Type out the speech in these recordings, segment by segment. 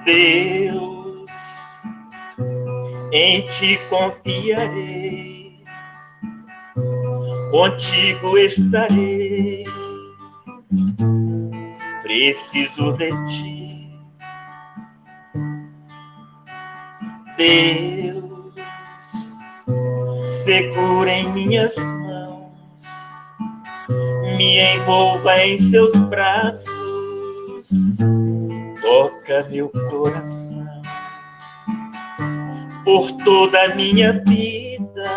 Deus, em ti confiarei, contigo estarei, preciso de ti. Deus, segura em minhas mãos, me envolva em seus braços, toca meu coração. Por toda a minha vida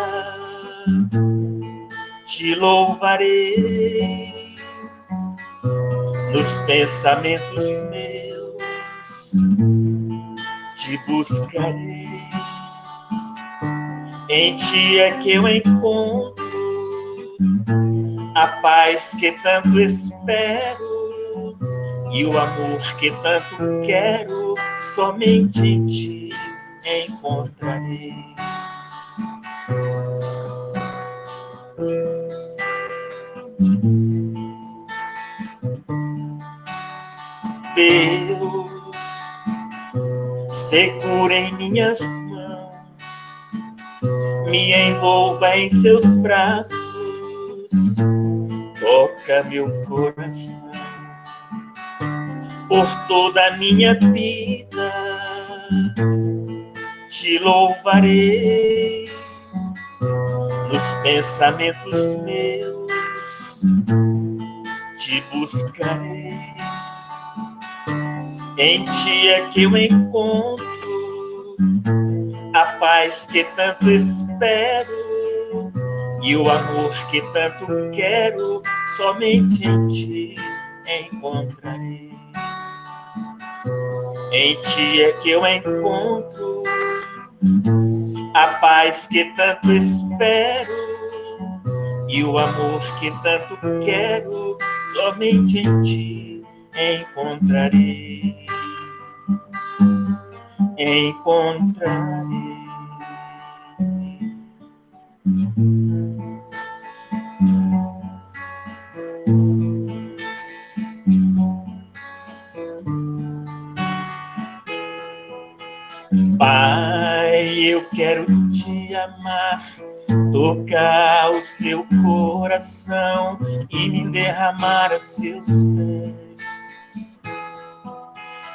te louvarei, nos pensamentos meus te buscarei. Em ti é que eu encontro a paz que tanto espero e o amor que tanto quero, somente em ti encontrarei. Deus, segura em minhas mãos, me envolva em seus braços, toca meu coração. Por toda a minha vida te louvarei, nos pensamentos meus te buscarei. Em ti é que eu encontro a paz que tanto espero e o amor que tanto quero, somente em ti encontrarei. Em ti é que eu encontro a paz que tanto espero e o amor que tanto quero, somente em ti encontrarei. Encontrarei. Pai, eu quero te amar, tocar o seu coração e me derramar a seus pés.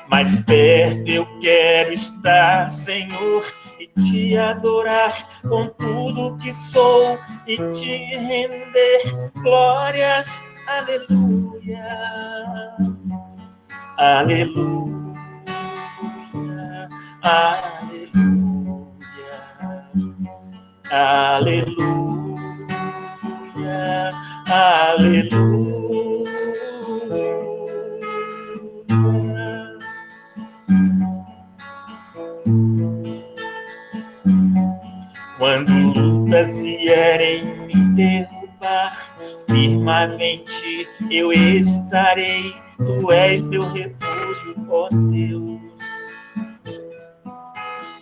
Mais perto eu quero estar, Senhor, e te adorar com tudo que sou e te render glórias. Aleluia, aleluia, aleluia, aleluia, aleluia. Quando lutas vierem me derrubar, firmemente eu estarei. Tu és meu refúgio, ó Deus.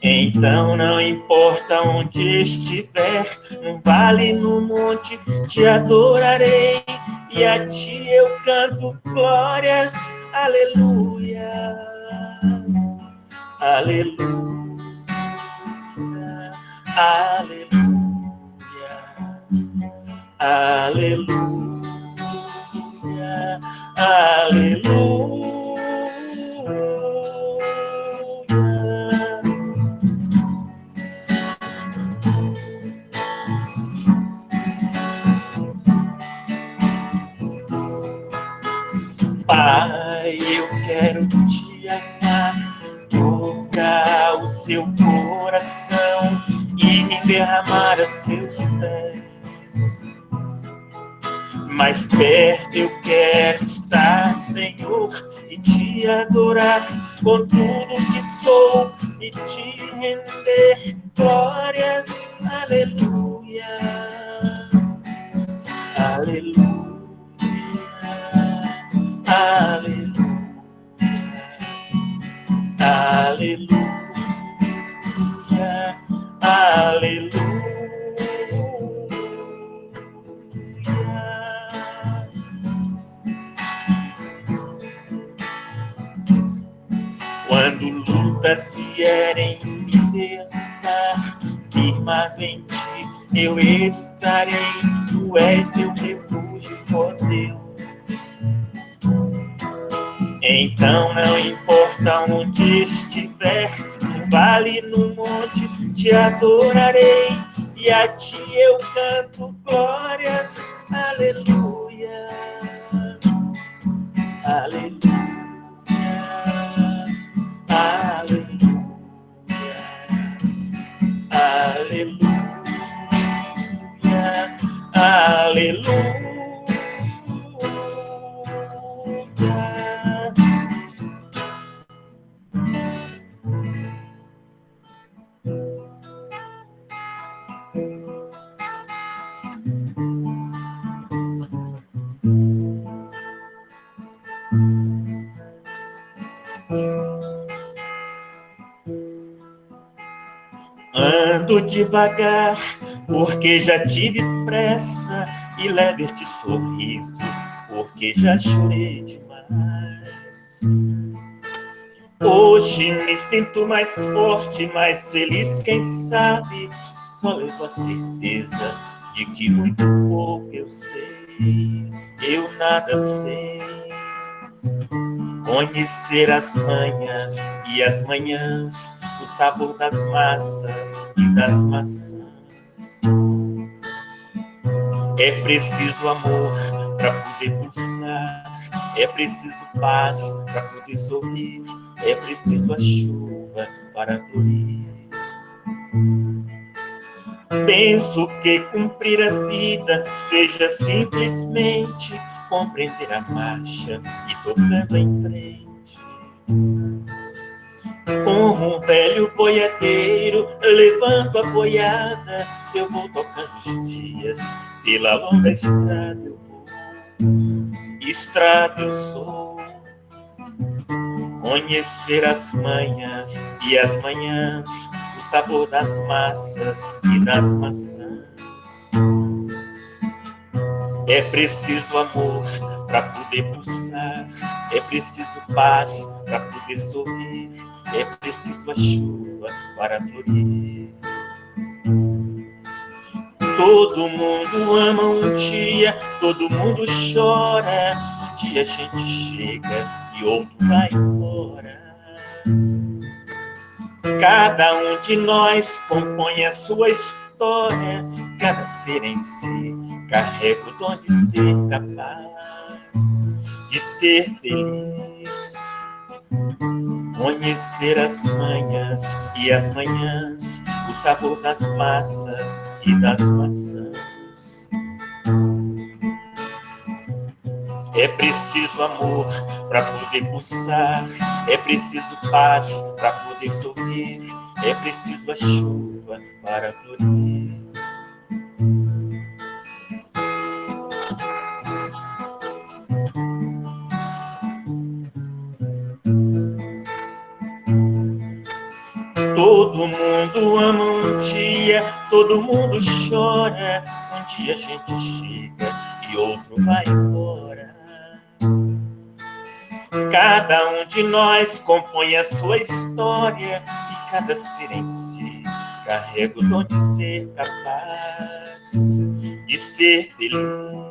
Então não importa onde estiver, no vale, no monte, te adorarei. E a ti eu canto glórias, aleluia, aleluia. Aleluia, aleluia, aleluia. Pai, eu quero te amar, tocar o seu coração e me derramar a seus pés. Mais perto eu quero estar, Senhor, e te adorar com tudo que sou e te render glórias. Aleluia, aleluia, aleluia, aleluia, aleluia. Quando lutas vierem me derrubar, firmado em ti eu estarei. Tu és meu refúgio, ó Deus. Então não importa onde estiver, no vale, no monte, te adorarei. E a ti eu canto glórias, aleluia, aleluia, aleluia, aleluia, aleluia. Ando devagar, porque já tive pressa, e leve este sorriso, porque já chorei demais. Hoje me sinto mais forte, mais feliz, quem sabe, só levo a certeza de que muito pouco eu sei, eu nada sei. Conhecer as manhas e as manhãs, o sabor das massas e das maçãs. É preciso amor para poder pulsar, é preciso paz para poder sorrir, é preciso a chuva para florir. Penso que cumprir a vida seja simplesmente compreender a marcha e tocando em frente. Como um velho boiadeiro levando a boiada, eu vou tocando os dias pela longa estrada. Eu vou, estrada eu sou. Conhecer as manhas e as manhãs, o sabor das massas e das maçãs. É preciso amor para poder pulsar, é preciso paz para poder sorrir, é preciso a chuva para florir. Todo mundo ama um dia, todo mundo chora. Um dia a gente chega e outro vai embora. Cada um de nós compõe a sua história, cada ser em si carrega o dom de ser capaz de ser feliz. Conhecer as manhas e as manhãs, o sabor das massas e das maçãs. É preciso amor para poder pulsar, é preciso paz para poder sorrir, é preciso a chuva para florir. Todo mundo ama um dia, todo mundo chora. Um dia a gente chega e outro vai embora. Cada um de nós compõe a sua história e cada ser em si carrega o dom de ser capaz de ser feliz.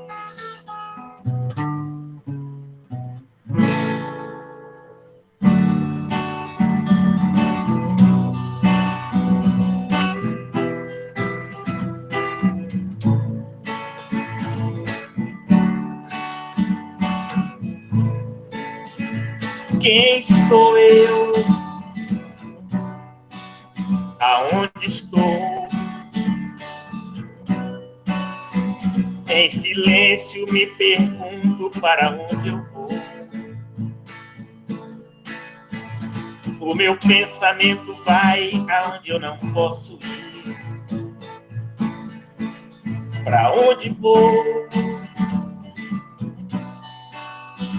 Quem sou eu? Aonde estou? Em silêncio me pergunto para onde eu vou. O meu pensamento vai aonde eu não posso ir. Para onde vou?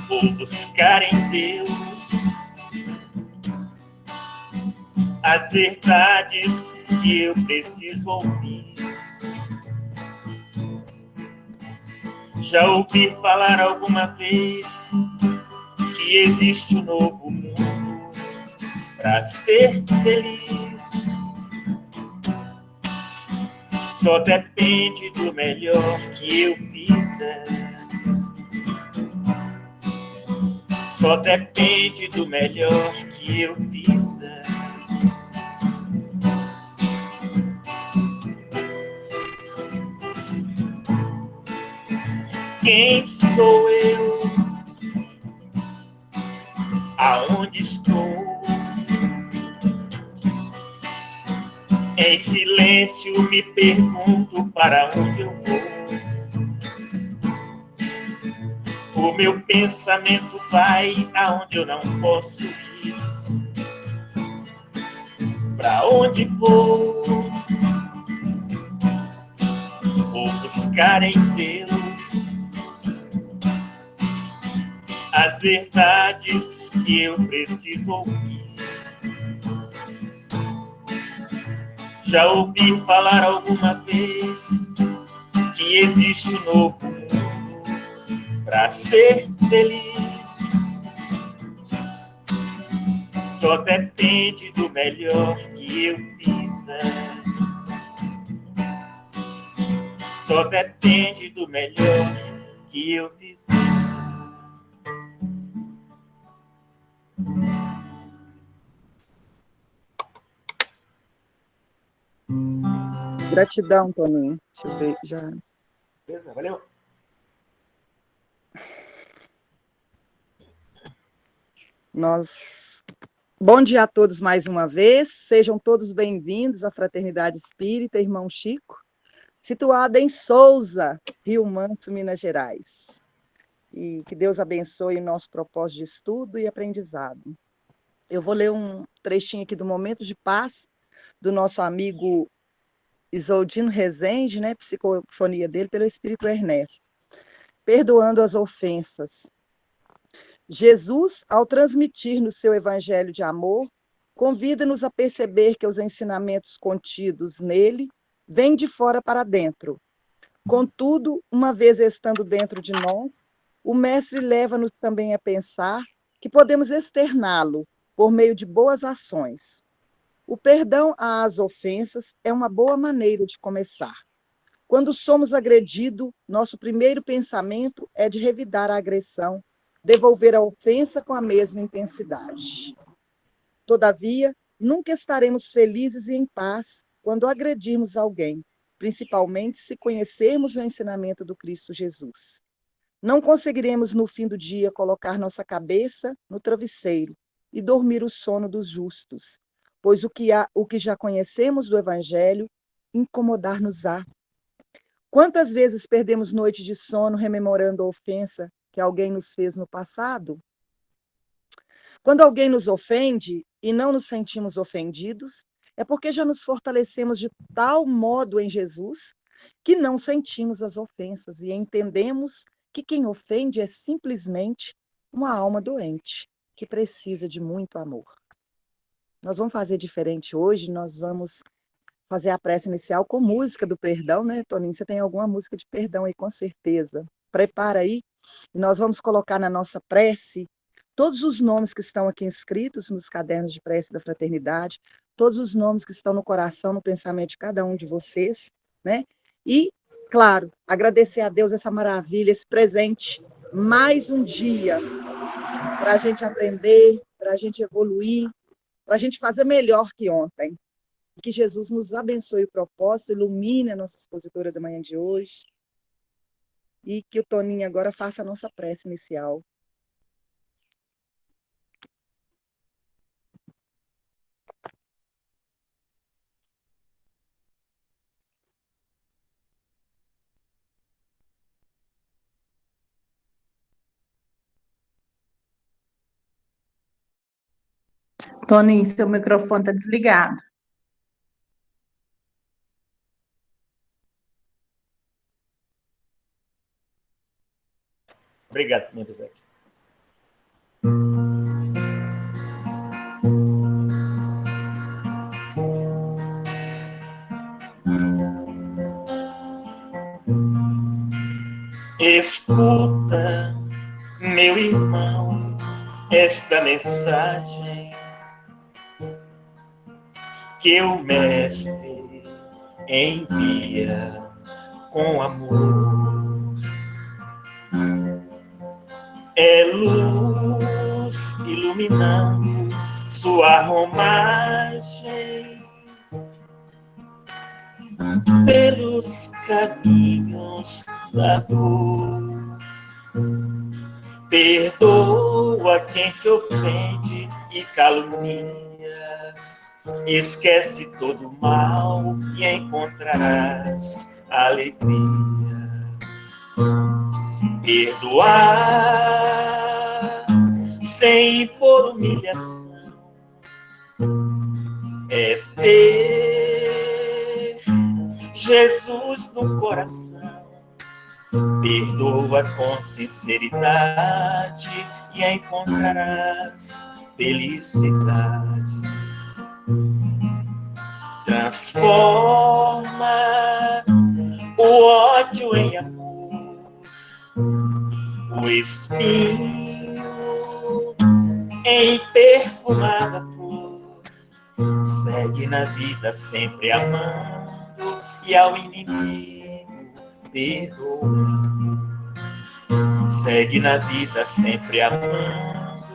Vou buscar em Deus as verdades que eu preciso ouvir. Já ouvi falar alguma vez que existe um novo mundo, pra ser feliz. Só depende do melhor que eu fizer. Só depende do melhor que eu fizer. Quem sou eu? Aonde estou? Em silêncio me pergunto para onde eu vou. O meu pensamento vai aonde eu não posso ir. Para onde vou? Vou buscar em Deus as verdades que eu preciso ouvir. Já ouvi falar alguma vez que existe um novo mundo para ser feliz. Só depende do melhor que eu fizer. Só depende do melhor que eu fizer. Gratidão, Toninho. Deixa eu ver, já. Beleza, valeu. Bom dia a todos mais uma vez. Sejam todos bem-vindos à Fraternidade Espírita Irmão Chico, situada em Souza, Rio Manso, Minas Gerais. E que Deus abençoe o nosso propósito de estudo e aprendizado. Eu vou ler um trechinho aqui do Momento de Paz, do nosso amigo Isoldino Rezende, né, psicofonia dele, pelo Espírito Ernesto. Perdoando as ofensas. Jesus, ao transmitir no seu evangelho de amor, convida-nos a perceber que os ensinamentos contidos nele vêm de fora para dentro. Contudo, uma vez estando dentro de nós, o mestre leva-nos também a pensar que podemos externá-lo por meio de boas ações. O perdão às ofensas é uma boa maneira de começar. Quando somos agredidos, nosso primeiro pensamento é de revidar a agressão, devolver a ofensa com a mesma intensidade. Todavia, nunca estaremos felizes e em paz quando agredirmos alguém, principalmente se conhecermos o ensinamento do Cristo Jesus. Não conseguiremos, no fim do dia, colocar nossa cabeça no travesseiro e dormir o sono dos justos, pois o que já conhecemos do Evangelho incomodar-nos-á. Quantas vezes perdemos noites de sono rememorando a ofensa que alguém nos fez no passado? Quando alguém nos ofende e não nos sentimos ofendidos, é porque já nos fortalecemos de tal modo em Jesus que não sentimos as ofensas e entendemos que quem ofende é simplesmente uma alma doente que precisa de muito amor. Nós vamos fazer diferente hoje, nós vamos fazer a prece inicial com música do perdão, né, Toninho? Você tem alguma música de perdão aí, com certeza. Prepara aí, e nós vamos colocar na nossa prece todos os nomes que estão aqui inscritos nos cadernos de prece da fraternidade, todos os nomes que estão no coração, no pensamento de cada um de vocês, né? E, claro, agradecer a Deus essa maravilha, esse presente, mais um dia para a gente aprender, para a gente evoluir, para a gente fazer melhor que ontem. Que Jesus nos abençoe o propósito, ilumine a nossa expositora da manhã de hoje. E que o Toninho agora faça a nossa prece inicial. Toninho, seu microfone está desligado. Obrigado por me avisar aqui. Escuta, meu irmão, esta mensagem que o Mestre envia com amor. É luz iluminando sua romagem pelos caminhos da dor. Perdoa quem te ofende e calunia. Esquece todo o mal e encontrarás alegria. Perdoar sem impor humilhação é ter Jesus no coração. Perdoa com sinceridade e encontrarás felicidade. Transforma o ódio em amor, o espinho em perfumada flor. Segue na vida sempre amando e ao inimigo perdoa. Segue na vida sempre amando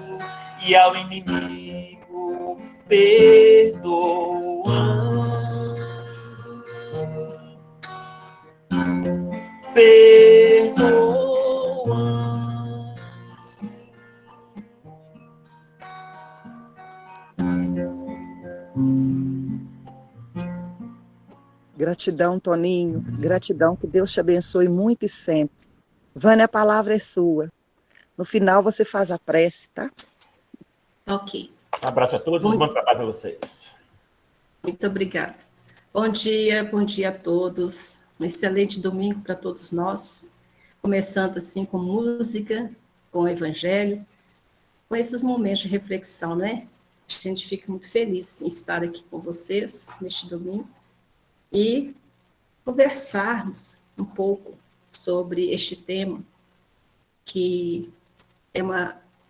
e ao inimigo perdoa. Perdoa. Gratidão, Toninho. Gratidão, que Deus te abençoe muito e sempre. Vânia, a palavra é sua. No final você faz a prece, tá? Ok. Um abraço a todos e bom trabalho para vocês. Muito obrigada. Bom dia a todos. Um excelente domingo para todos nós. Começando assim com música, com o evangelho, com esses momentos de reflexão, né? A gente fica muito feliz em estar aqui com vocês neste domingo e conversarmos um pouco sobre este tema, que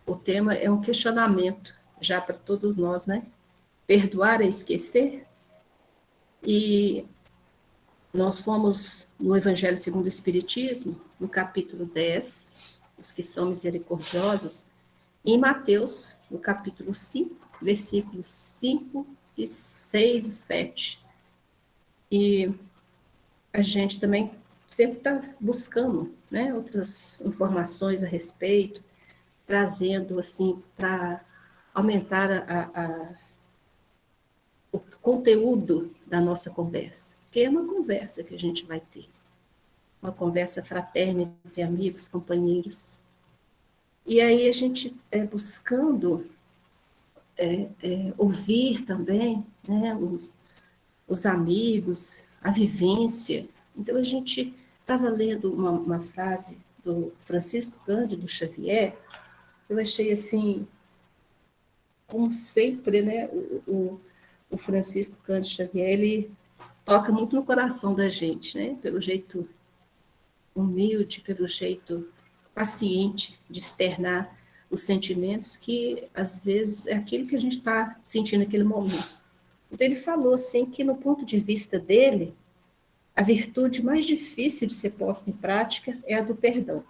o tema é um questionamento já para todos nós, né? Perdoar é esquecer? E nós fomos no Evangelho segundo o Espiritismo, no capítulo 10, os que são misericordiosos, e em Mateus, no capítulo 5, versículos 5, e 6 e 7. E a gente também sempre está buscando, né, outras informações a respeito, trazendo, assim, para aumentar o conteúdo da nossa conversa, que é uma conversa que a gente vai ter, uma conversa fraterna entre amigos, companheiros. E aí a gente buscando ouvir também, né, os amigos, a vivência. Então a gente estava lendo uma frase do Francisco Cândido Xavier, eu achei assim, como sempre, né, o Francisco Cândido Xavier, ele toca muito no coração da gente, né, pelo jeito humilde, pelo jeito paciente de externar os sentimentos que, às vezes, é aquilo que a gente está sentindo naquele momento. Então, ele falou, assim, que no ponto de vista dele, a virtude mais difícil de ser posta em prática é a do perdão.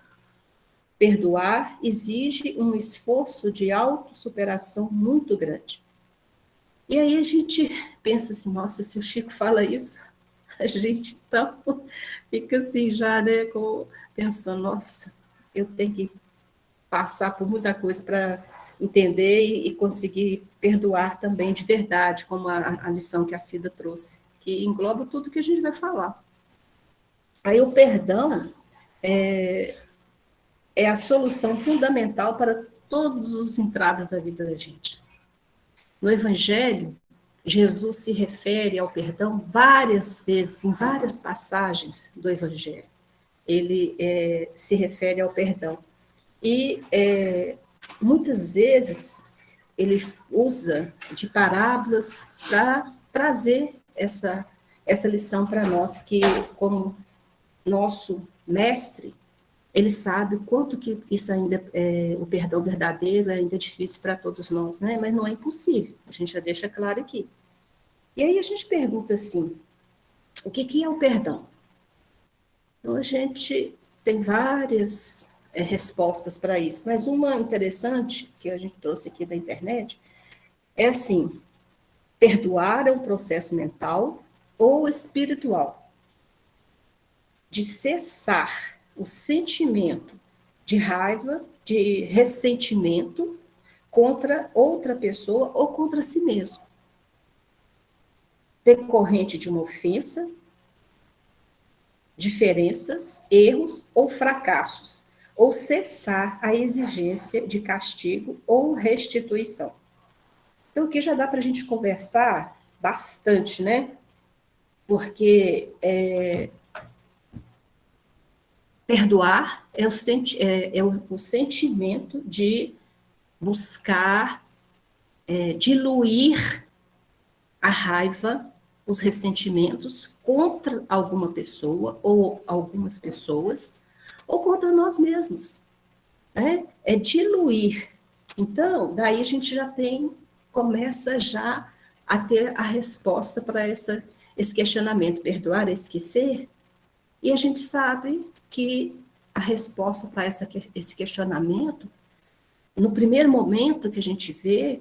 Perdoar exige um esforço de autossuperação muito grande. E aí a gente pensa assim, nossa, se o Chico fala isso, a gente então fica assim já, né, pensando, nossa, eu tenho que passar por muita coisa para entender e conseguir perdoar também de verdade, como a lição que a Cida trouxe, que engloba tudo que a gente vai falar. Aí o perdão é a solução fundamental para todos os entraves da vida da gente. No Evangelho, Jesus se refere ao perdão várias vezes, em várias passagens do Evangelho. Ele se refere ao perdão. E muitas vezes ele usa de parábolas para trazer essa lição para nós, que como nosso mestre, ele sabe o quanto que isso ainda, o perdão verdadeiro é ainda difícil para todos nós, né? Mas não é impossível, a gente já deixa claro aqui. E aí a gente pergunta assim, o que é o perdão? Então, a gente tem várias respostas para isso, mas uma interessante, que a gente trouxe aqui da internet, é assim, perdoar é um processo mental ou espiritual de cessar o sentimento de raiva, de ressentimento contra outra pessoa ou contra si mesmo, decorrente de uma ofensa, diferenças, erros ou fracassos, ou cessar a exigência de castigo ou restituição. Então, aqui já dá para a gente conversar bastante, né? Porque perdoar é o sentimento de buscar diluir a raiva, os ressentimentos contra alguma pessoa ou algumas pessoas, ou contra nós mesmos. Né? É diluir. Então, daí a gente começa já a ter a resposta para esse questionamento, perdoar é esquecer? E a gente sabe que a resposta para esse questionamento, no primeiro momento que a gente vê,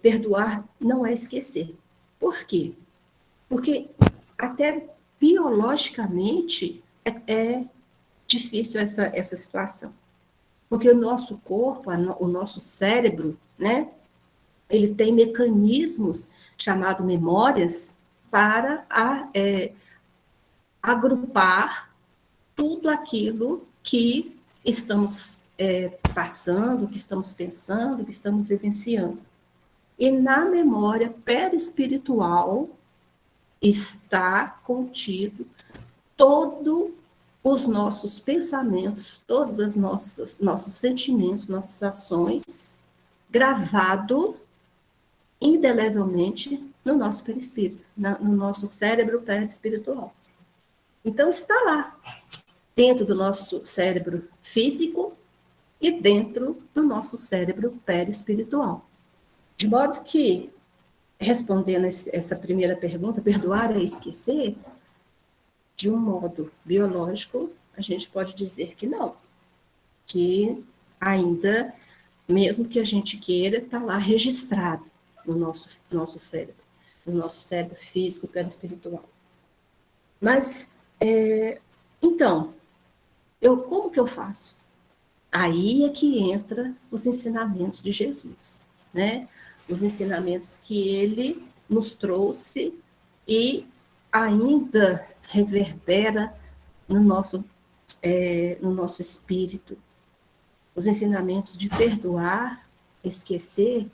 perdoar não é esquecer. Por quê? Porque até biologicamente é difícil essa situação. Porque o nosso corpo, o nosso cérebro, né, ele tem mecanismos chamados memórias para agrupar tudo aquilo que estamos passando, que estamos pensando, que estamos vivenciando. E na memória perispiritual está contido todos os nossos pensamentos, todos os nossos sentimentos, nossas ações, gravado indelevelmente no nosso perispírito, no nosso cérebro perispiritual. Então, está lá, dentro do nosso cérebro físico e dentro do nosso cérebro perispiritual. De modo que, respondendo essa primeira pergunta, perdoar é esquecer, de um modo biológico, a gente pode dizer que não, que ainda, mesmo que a gente queira, está lá registrado no nosso cérebro físico perispiritual. Mas, então, como que eu faço? Aí é que entra os ensinamentos de Jesus, né? Os ensinamentos que ele nos trouxe e ainda reverbera no nosso espírito. Os ensinamentos de perdoar, esquecer,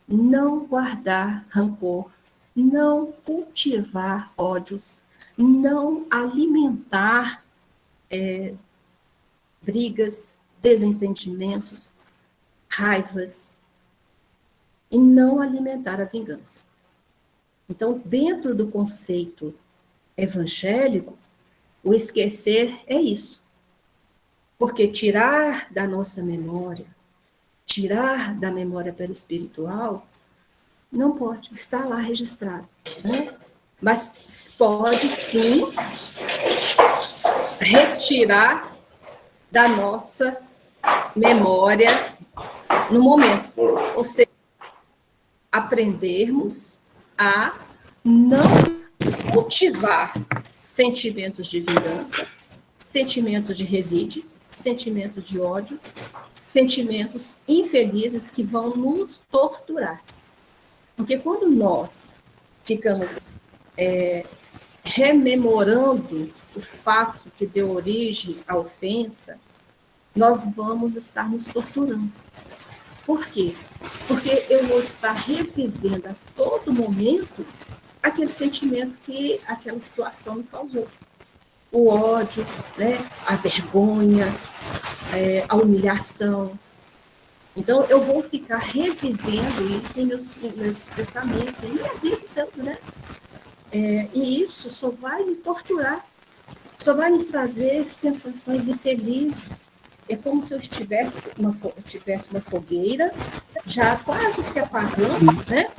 não guardar rancor, não cultivar ódios, não alimentar brigas, desentendimentos, raivas, e não alimentar a vingança. Então, dentro do conceito evangélico, o esquecer é isso. Porque tirar da nossa memória, tirar da memória perispiritual, não pode, está lá registrado. Né? Mas pode sim retirar da nossa memória no momento. Ou seja, aprendermos a não cultivar sentimentos de vingança, sentimentos de revide, sentimentos de ódio, sentimentos infelizes que vão nos torturar. Porque quando nós ficamos rememorando o fato que deu origem à ofensa, nós vamos estar nos torturando. Por quê? Porque eu vou estar revivendo a todo momento aquele sentimento que aquela situação me causou. O ódio, né? A vergonha, a humilhação. Então, eu vou ficar revivendo isso em meus pensamentos, em minha vida, tanto, né? E isso só vai me torturar, só vai me trazer sensações infelizes. É como se eu tivesse uma fogueira já quase se apagando, né?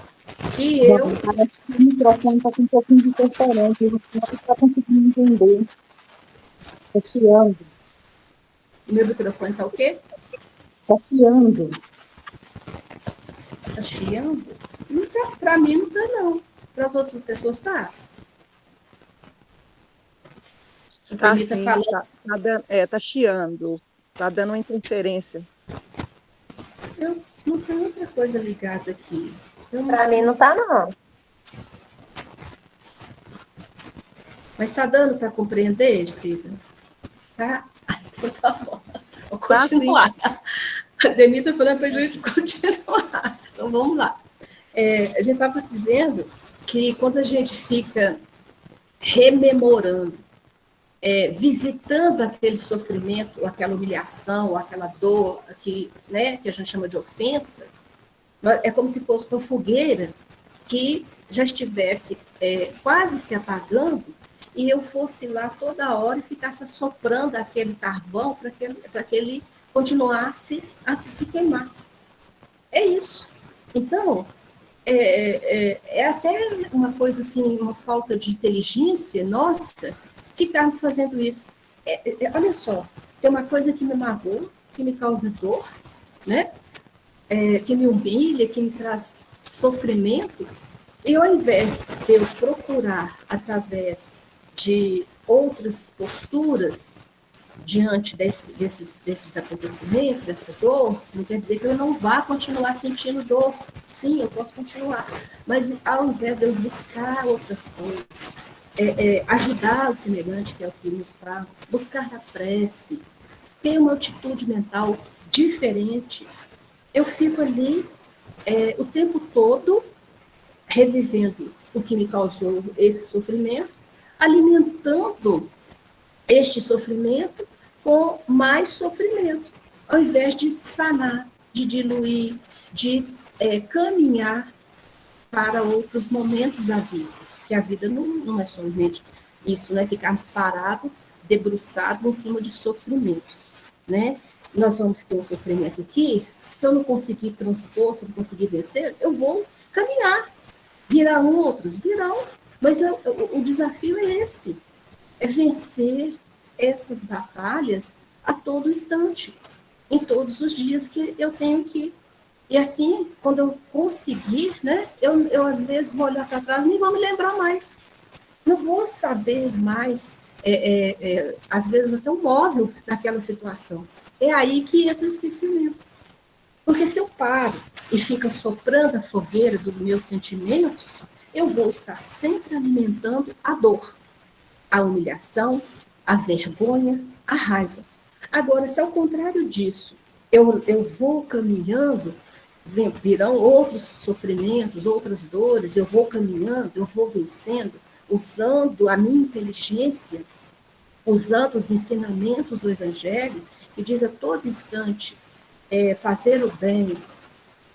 E Bom, eu, parece que o microfone está com um pouquinho de interferência, a gente não está conseguindo entender. Está chiando, meu microfone está o quê? está chiando. Está chiando? Para mim não está, não. Para as outras pessoas está. A Tá Temi está sim, falando. tá chiando, tá dando uma interferência. Eu não tem outra coisa ligada aqui. Para mim não tá, não. Mas está dando para compreender, Cida? Tá? Então tá bom. Vou Tá sim. continuar. A Demi está falando para a gente continuar. Então vamos lá. A gente estava dizendo que quando a gente fica rememorando, visitando aquele sofrimento, aquela humilhação, aquela dor, né, que a gente chama de ofensa, é como se fosse uma fogueira que já estivesse quase se apagando e eu fosse lá toda hora e ficasse assoprando aquele carvão para que ele continuasse a se queimar. É isso. Então, é até uma coisa assim, uma falta de inteligência nossa, ficarmos fazendo isso. Olha só, tem uma coisa que me magoa, que me causa dor, né? Que me humilha, que me traz sofrimento, e ao invés de eu procurar, através de outras posturas, diante desses acontecimentos, dessa dor, não quer dizer que eu não vá continuar sentindo dor. Sim, eu posso continuar. Mas ao invés de eu buscar outras coisas, ajudar o semelhante, que é o que nos fala, buscar a prece, ter uma atitude mental diferente, eu fico ali o tempo todo revivendo o que me causou esse sofrimento, alimentando este sofrimento com mais sofrimento, ao invés de sanar, de diluir, de caminhar para outros momentos da vida. Porque a vida não é somente isso, né? Ficarmos parados, debruçados em cima de sofrimentos, né? Nós vamos ter um sofrimento aqui, se eu não conseguir transpor, se eu não conseguir vencer, eu vou caminhar. Virão outros? Virão. Mas o desafio é esse, é vencer essas batalhas a todo instante, em todos os dias que eu tenho que. E assim, quando eu conseguir, né, eu às vezes vou olhar para trás e nem vou me lembrar mais. Não vou saber mais, às vezes até o móvel daquela situação. É aí que entra o esquecimento. Porque se eu paro e fico soprando a fogueira dos meus sentimentos, eu vou estar sempre alimentando a dor, a humilhação, a vergonha, a raiva. Agora, se ao contrário disso, eu vou caminhando, virão outros sofrimentos, outras dores, eu vou caminhando, eu vou vencendo, usando a minha inteligência, usando os ensinamentos do Evangelho, que diz a todo instante, fazer o bem,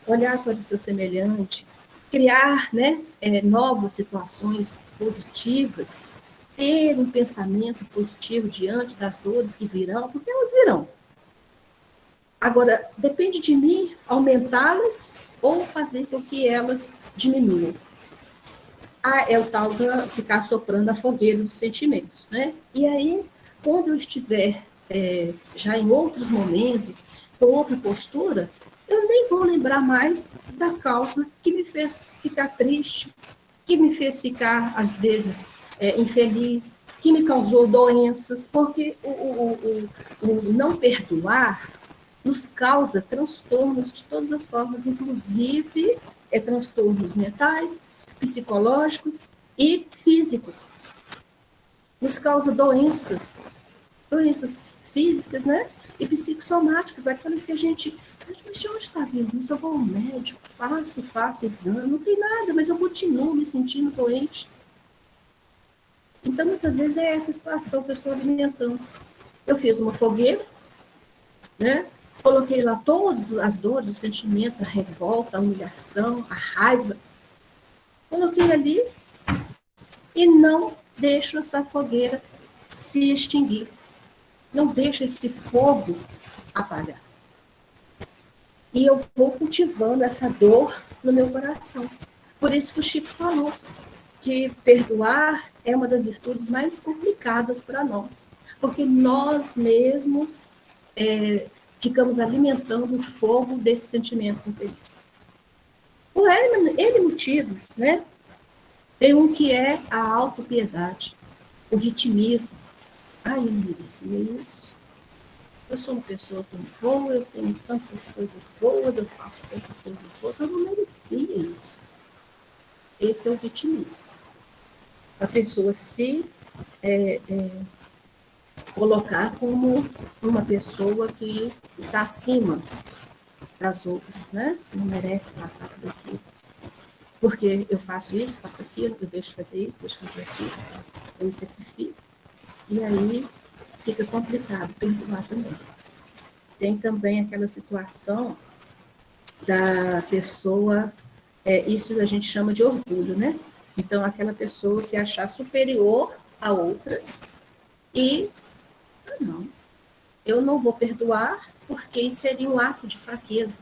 olhar para o seu semelhante, criar, né, novas situações positivas, ter um pensamento positivo diante das dores que virão, porque elas virão. Agora, depende de mim aumentá-las ou fazer com que elas diminuam. É o tal de ficar soprando a fogueira dos sentimentos, né? E aí, quando eu estiver já em outros momentos, com outra postura, eu nem vou lembrar mais da causa que me fez ficar triste, que me fez ficar, às vezes, infeliz, que me causou doenças, porque o não perdoar nos causa transtornos de todas as formas, inclusive transtornos mentais, psicológicos e físicos. Nos causa doenças físicas, né? E psicossomáticas, aquelas que a gente, mas de onde está vindo isso? Eu vou ao médico, faço exame, não tem nada, mas eu continuo me sentindo doente. Então, muitas vezes é essa situação que eu estou alimentando. Eu fiz uma fogueira, né? Coloquei lá todas as dores, os sentimentos, a revolta, a humilhação, a raiva. Coloquei ali e não deixo essa fogueira se extinguir. Não deixo esse fogo apagar. E eu vou cultivando essa dor no meu coração. Por isso que o Chico falou que perdoar é uma das virtudes mais complicadas para nós, porque nós mesmos ficamos alimentando o fogo desses sentimentos infelizes. Por N motivos, né? Tem um que é a autopiedade, o vitimismo. Eu merecia isso. Eu sou uma pessoa tão boa, eu tenho tantas coisas boas, eu faço tantas coisas boas, eu não merecia isso. Esse é o vitimismo. A pessoa se colocar como uma pessoa que está acima das outras, né? Não merece passar por aquilo. Porque eu faço isso, faço aquilo, eu deixo de fazer isso, deixo de fazer aquilo, eu me sacrifico. E aí fica complicado perdoar também. Tem também aquela situação da pessoa, isso a gente chama de orgulho, né? Então, aquela pessoa se achar superior à outra e, não, eu não vou perdoar porque isso seria um ato de fraqueza.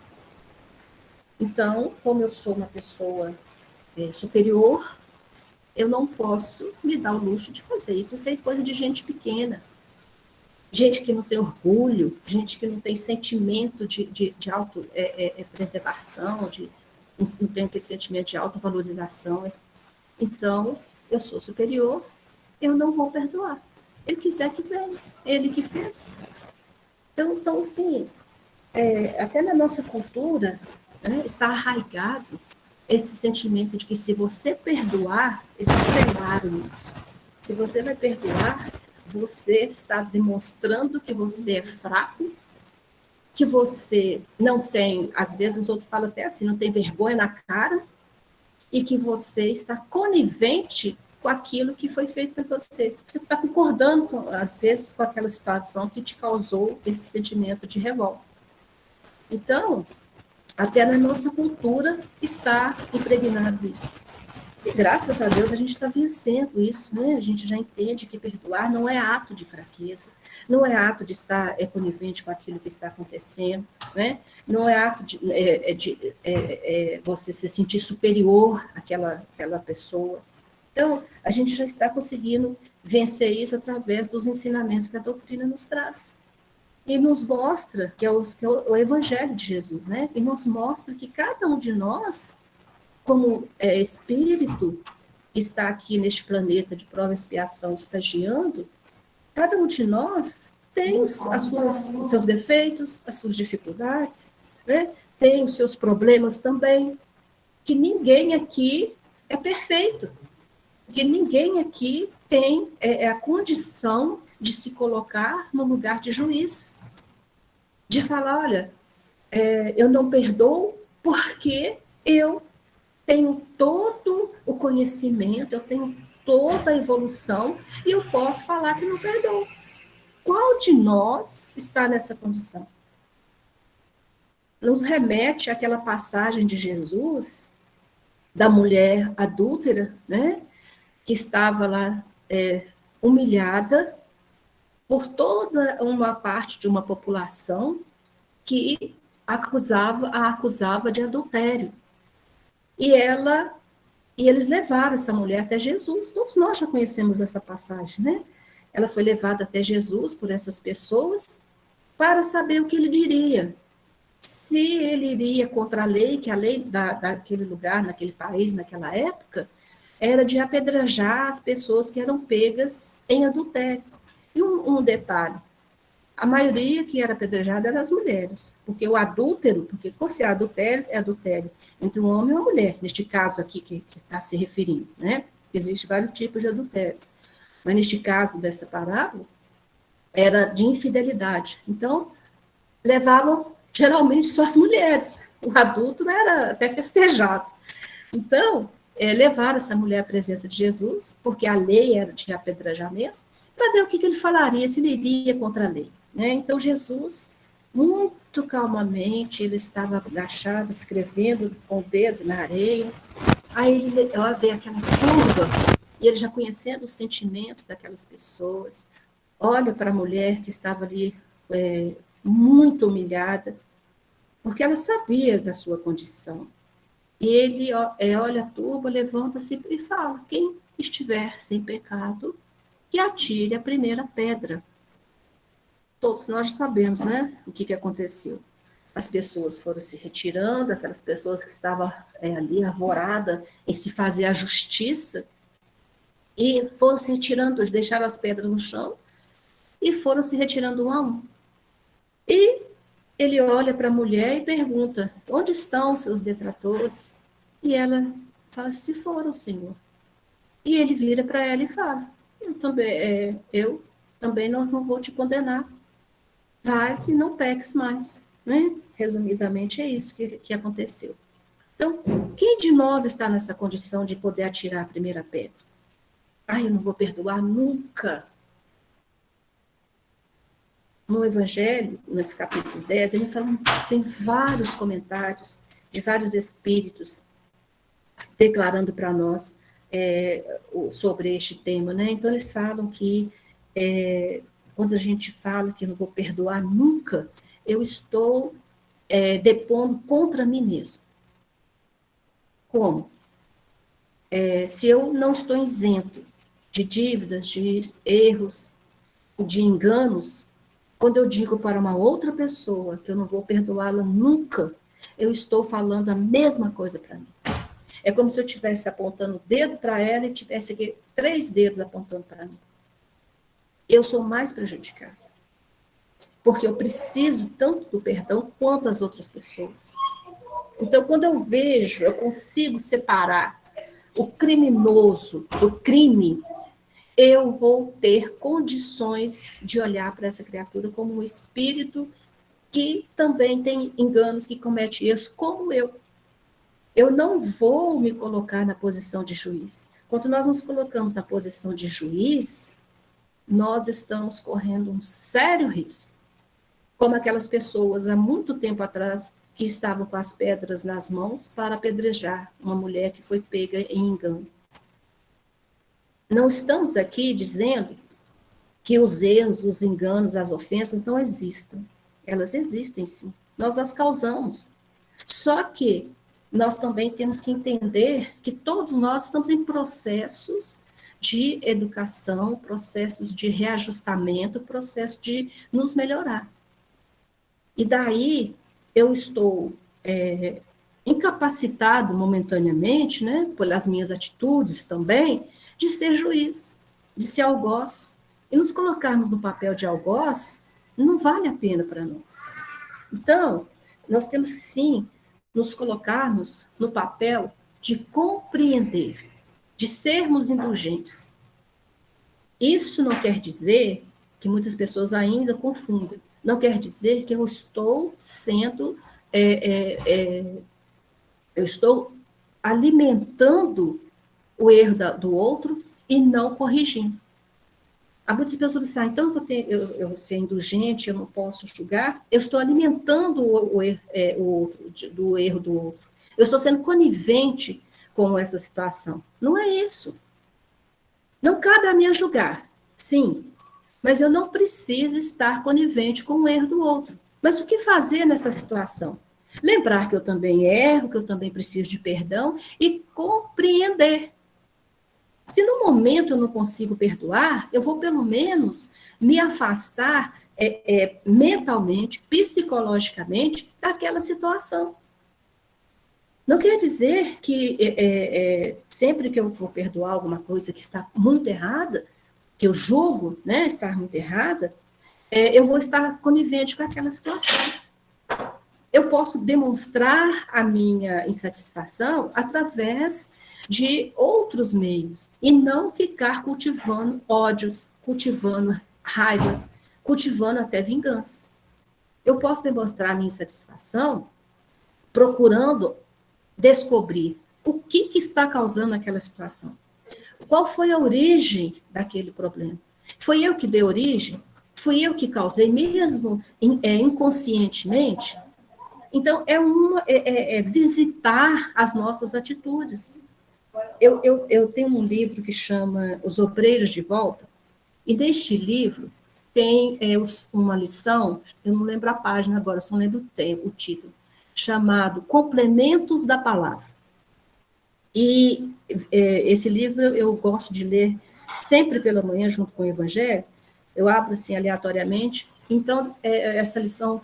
Então, como eu sou uma pessoa superior, eu não posso me dar o luxo de fazer isso. Isso é coisa de gente pequena. Gente que não tem orgulho, gente que não tem sentimento de autopreservação, não tem aquele sentimento de autovalorização. Então, eu sou superior, eu não vou perdoar. Ele quiser que venha, ele que fez. Então assim, até na nossa cultura, né, está arraigado esse sentimento de que se você perdoar, está claro nisso. Se você vai perdoar, você está demonstrando que você é fraco, que você não tem, às vezes os outros falam até assim, não tem vergonha na cara, e que você está conivente com aquilo que foi feito por você. Você está concordando, às vezes, com aquela situação que te causou esse sentimento de revolta. Então, até na nossa cultura está impregnado isso. E graças a Deus a gente está vencendo isso, né? A gente já entende que perdoar não é ato de fraqueza, não é ato de estar conivente com aquilo que está acontecendo, né? Não é ato de você se sentir superior àquela pessoa. Então, a gente já está conseguindo vencer isso através dos ensinamentos que a doutrina nos traz. E nos mostra, que é o Evangelho de Jesus, né? E nos mostra que cada um de nós, como espírito que está aqui neste planeta de prova e expiação, estagiando, cada um de nós tem os seus defeitos, as suas dificuldades, né? Tem os seus problemas também, que ninguém aqui é perfeito, que ninguém aqui tem a condição de se colocar no lugar de juiz, de falar, olha, eu não perdoo porque eu tenho todo o conhecimento, eu tenho toda a evolução e eu posso falar que não perdoo. Qual de nós está nessa condição? Nos remete àquela passagem de Jesus, da mulher adúltera, né, que estava lá humilhada por toda uma parte de uma população que a acusava de adultério. E eles levaram essa mulher até Jesus. Todos nós já conhecemos essa passagem, né? Ela foi levada até Jesus por essas pessoas para saber o que ele diria. Se ele iria contra a lei, que a lei daquele lugar, naquele país, naquela época, era de apedrejar as pessoas que eram pegas em adultério. E um detalhe, a maioria que era apedrejada eram as mulheres, porque o adúltero, porque se é adultério entre um homem e uma mulher, neste caso aqui que está se referindo, né? Existem vários tipos de adultério, mas neste caso dessa parábola, era de infidelidade. Então, levavam geralmente só as mulheres, o adulto era até festejado. Então, levaram essa mulher à presença de Jesus, porque a lei era de apedrejamento, para ver o que ele falaria, se ele iria contra a lei. Né? Então, Jesus, muito calmamente, ele estava agachado, escrevendo com o dedo na areia. Aí ele vê aquela turba, e ele já conhecendo os sentimentos daquelas pessoas, olha para a mulher que estava ali muito humilhada, porque ela sabia da sua condição. E ele olha a turba, levanta-se e fala: quem estiver sem pecado, que atire a primeira pedra. Todos nós sabemos, né, o que aconteceu. As pessoas foram se retirando, aquelas pessoas que estavam ali arvoradas em se fazer a justiça, e foram se retirando, deixaram as pedras no chão, e foram se retirando um a um. E ele olha para a mulher e pergunta: onde estão os seus detratores? E ela fala: se foram, Senhor. E ele vira para ela e fala: eu também não vou te condenar. Vai e não peques mais. Né? Resumidamente, é isso que aconteceu. Então, quem de nós está nessa condição de poder atirar a primeira pedra? Eu não vou perdoar nunca. No Evangelho, nesse capítulo 10, ele fala, tem vários comentários de vários espíritos declarando para nós sobre este tema, né? Então, eles falam que quando a gente fala que eu não vou perdoar nunca, eu estou depondo contra mim mesmo. Como? Se eu não estou isento de dívidas, de erros, de enganos, quando eu digo para uma outra pessoa que eu não vou perdoá-la nunca, eu estou falando a mesma coisa para mim. É como se eu estivesse apontando o dedo para ela e tivesse aqui 3 dedos apontando para mim. Eu sou mais prejudicada. Porque eu preciso tanto do perdão quanto as outras pessoas. Então, quando eu consigo separar o criminoso do crime, eu vou ter condições de olhar para essa criatura como um espírito que também tem enganos, que comete erros, como eu. Eu não vou me colocar na posição de juiz. Quando nós nos colocamos na posição de juiz, nós estamos correndo um sério risco. Como aquelas pessoas, há muito tempo atrás, que estavam com as pedras nas mãos para apedrejar uma mulher que foi pega em engano. Não estamos aqui dizendo que os erros, os enganos, as ofensas não existam. Elas existem, sim. Nós as causamos. Só que nós também temos que entender que todos nós estamos em processos de educação, processos de reajustamento, processo de nos melhorar. E daí eu estou incapacitado momentaneamente, né, pelas minhas atitudes também, de ser juiz, de ser algoz. E nos colocarmos no papel de algoz não vale a pena para nós. Então, nós temos que, sim, nos colocarmos no papel de compreender, de sermos indulgentes. Isso não quer dizer, que muitas pessoas ainda confundem, não quer dizer que eu estou sendo, eu estou alimentando o erro do outro e não corrigindo. Há muitas pessoas dizem, então eu ser indulgente, eu não posso julgar, eu estou alimentando o erro do outro. Eu estou sendo conivente com essa situação. Não é isso. Não cabe a mim julgar, sim, mas eu não preciso estar conivente com o erro do outro. Mas o que fazer nessa situação? Lembrar que eu também erro, que eu também preciso de perdão e compreender. Se no momento eu não consigo perdoar, eu vou pelo menos me afastar mentalmente, psicologicamente, daquela situação. Não quer dizer que sempre que eu vou perdoar alguma coisa que está muito errada, que eu julgo, né, estar muito errada, eu vou estar conivente com aquela situação. Eu posso demonstrar a minha insatisfação através de outros meios, e não ficar cultivando ódios, cultivando raivas, cultivando até vingança. Eu posso demonstrar a minha insatisfação procurando descobrir o que está causando aquela situação. Qual foi a origem daquele problema? Foi eu que dei origem? Fui eu que causei, mesmo inconscientemente? Então, é visitar as nossas atitudes. Eu tenho um livro que chama Os Obreiros de Volta, e neste livro tem uma lição, eu não lembro a página agora, só lembro o título, chamado Complementos da Palavra. E esse livro eu gosto de ler sempre pela manhã, junto com o Evangelho. Eu abro assim aleatoriamente. Então, essa lição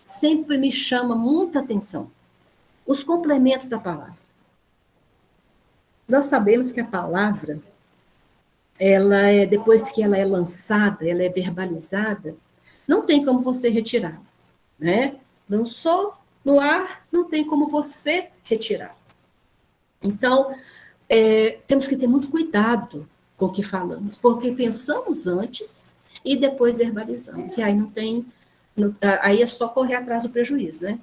sempre me chama muita atenção. Os complementos da palavra. Nós sabemos que a palavra, depois que ela é lançada, ela é verbalizada, não tem como você retirar, né? Lançou no ar, não tem como você retirar. Então, temos que ter muito cuidado com o que falamos, porque pensamos antes e depois verbalizamos. E aí aí é só correr atrás do prejuízo, né?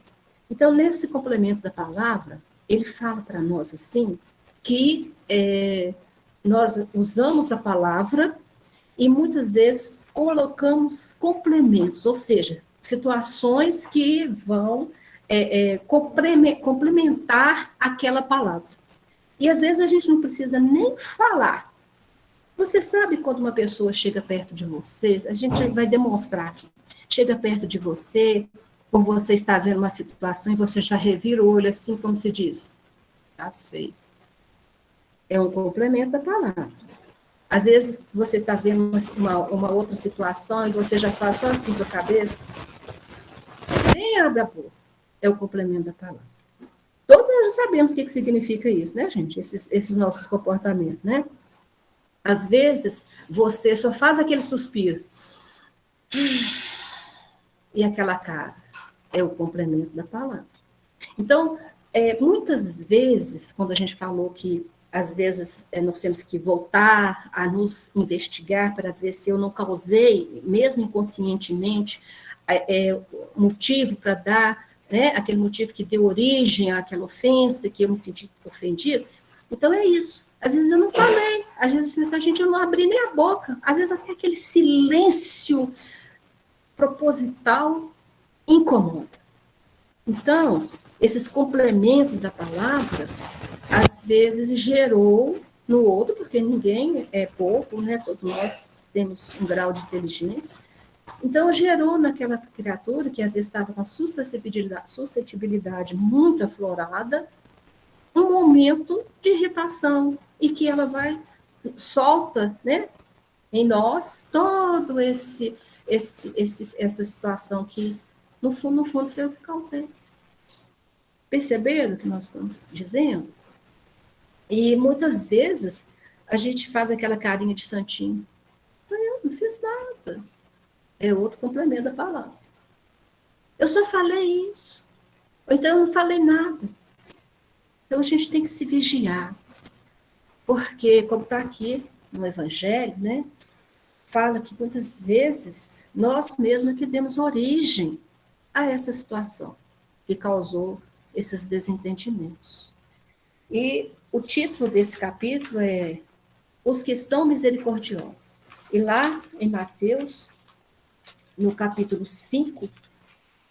Então, nesse complemento da palavra, ele fala para nós assim, que nós usamos a palavra e muitas vezes colocamos complementos, ou seja, situações que vão complementar aquela palavra. E às vezes a gente não precisa nem falar. Você sabe quando uma pessoa chega perto de você, a gente vai demonstrar aqui, chega perto de você, ou você está vendo uma situação e você já revira o olho assim, como se diz, já sei. É um complemento da palavra. Às vezes você está vendo uma outra situação e você já faz só assim com a cabeça, nem abre a boca. É o complemento da palavra. Todos nós sabemos o que significa isso, né, gente? Esses nossos comportamentos, né? Às vezes, você só faz aquele suspiro. E aquela cara. É o complemento da palavra. Então, muitas vezes, quando a gente falou que, às vezes, nós temos que voltar a nos investigar para ver se eu não causei, mesmo inconscientemente, motivo para dar, né, aquele motivo que deu origem àquela ofensa, que eu me senti ofendido. Então, é isso. Às vezes eu não falei, às vezes a gente não abriu nem a boca, às vezes até aquele silêncio proposital incomoda. Então, esses complementos da palavra, às vezes gerou no outro, porque ninguém é pouco, né? Todos nós temos um grau de inteligência. Então, gerou naquela criatura, que às vezes estava com a suscetibilidade muito aflorada, um momento de irritação, e que ela solta, né, em nós, todo essa situação que, no fundo, foi o que causei. Perceberam o que nós estamos dizendo? E muitas vezes a gente faz aquela carinha de santinho. Eu não fiz nada. É outro complemento da palavra. Eu só falei isso. Ou então eu não falei nada. Então a gente tem que se vigiar. Porque, como está aqui no Evangelho, né, fala que muitas vezes nós mesmos que demos origem a essa situação que causou esses desentendimentos. E o título desse capítulo é Os que são misericordiosos. E lá em Mateus, no capítulo 5,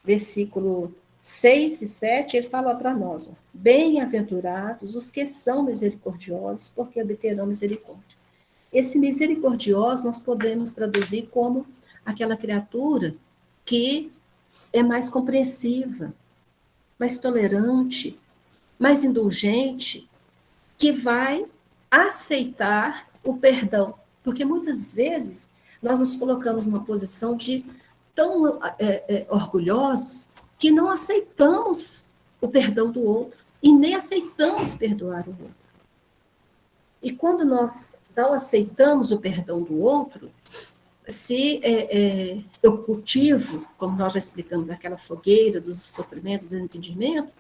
versículo 6 e 7, ele fala para nós, bem-aventurados os que são misericordiosos, porque obterão misericórdia. Esse misericordioso nós podemos traduzir como aquela criatura que é mais compreensiva, mais tolerante, mais indulgente, que vai aceitar o perdão. Porque muitas vezes nós nos colocamos numa posição de tão orgulhosos que não aceitamos o perdão do outro e nem aceitamos perdoar o outro. E quando nós não aceitamos o perdão do outro, se eu cultivo, como nós já explicamos, aquela fogueira do sofrimento, do desentendimento,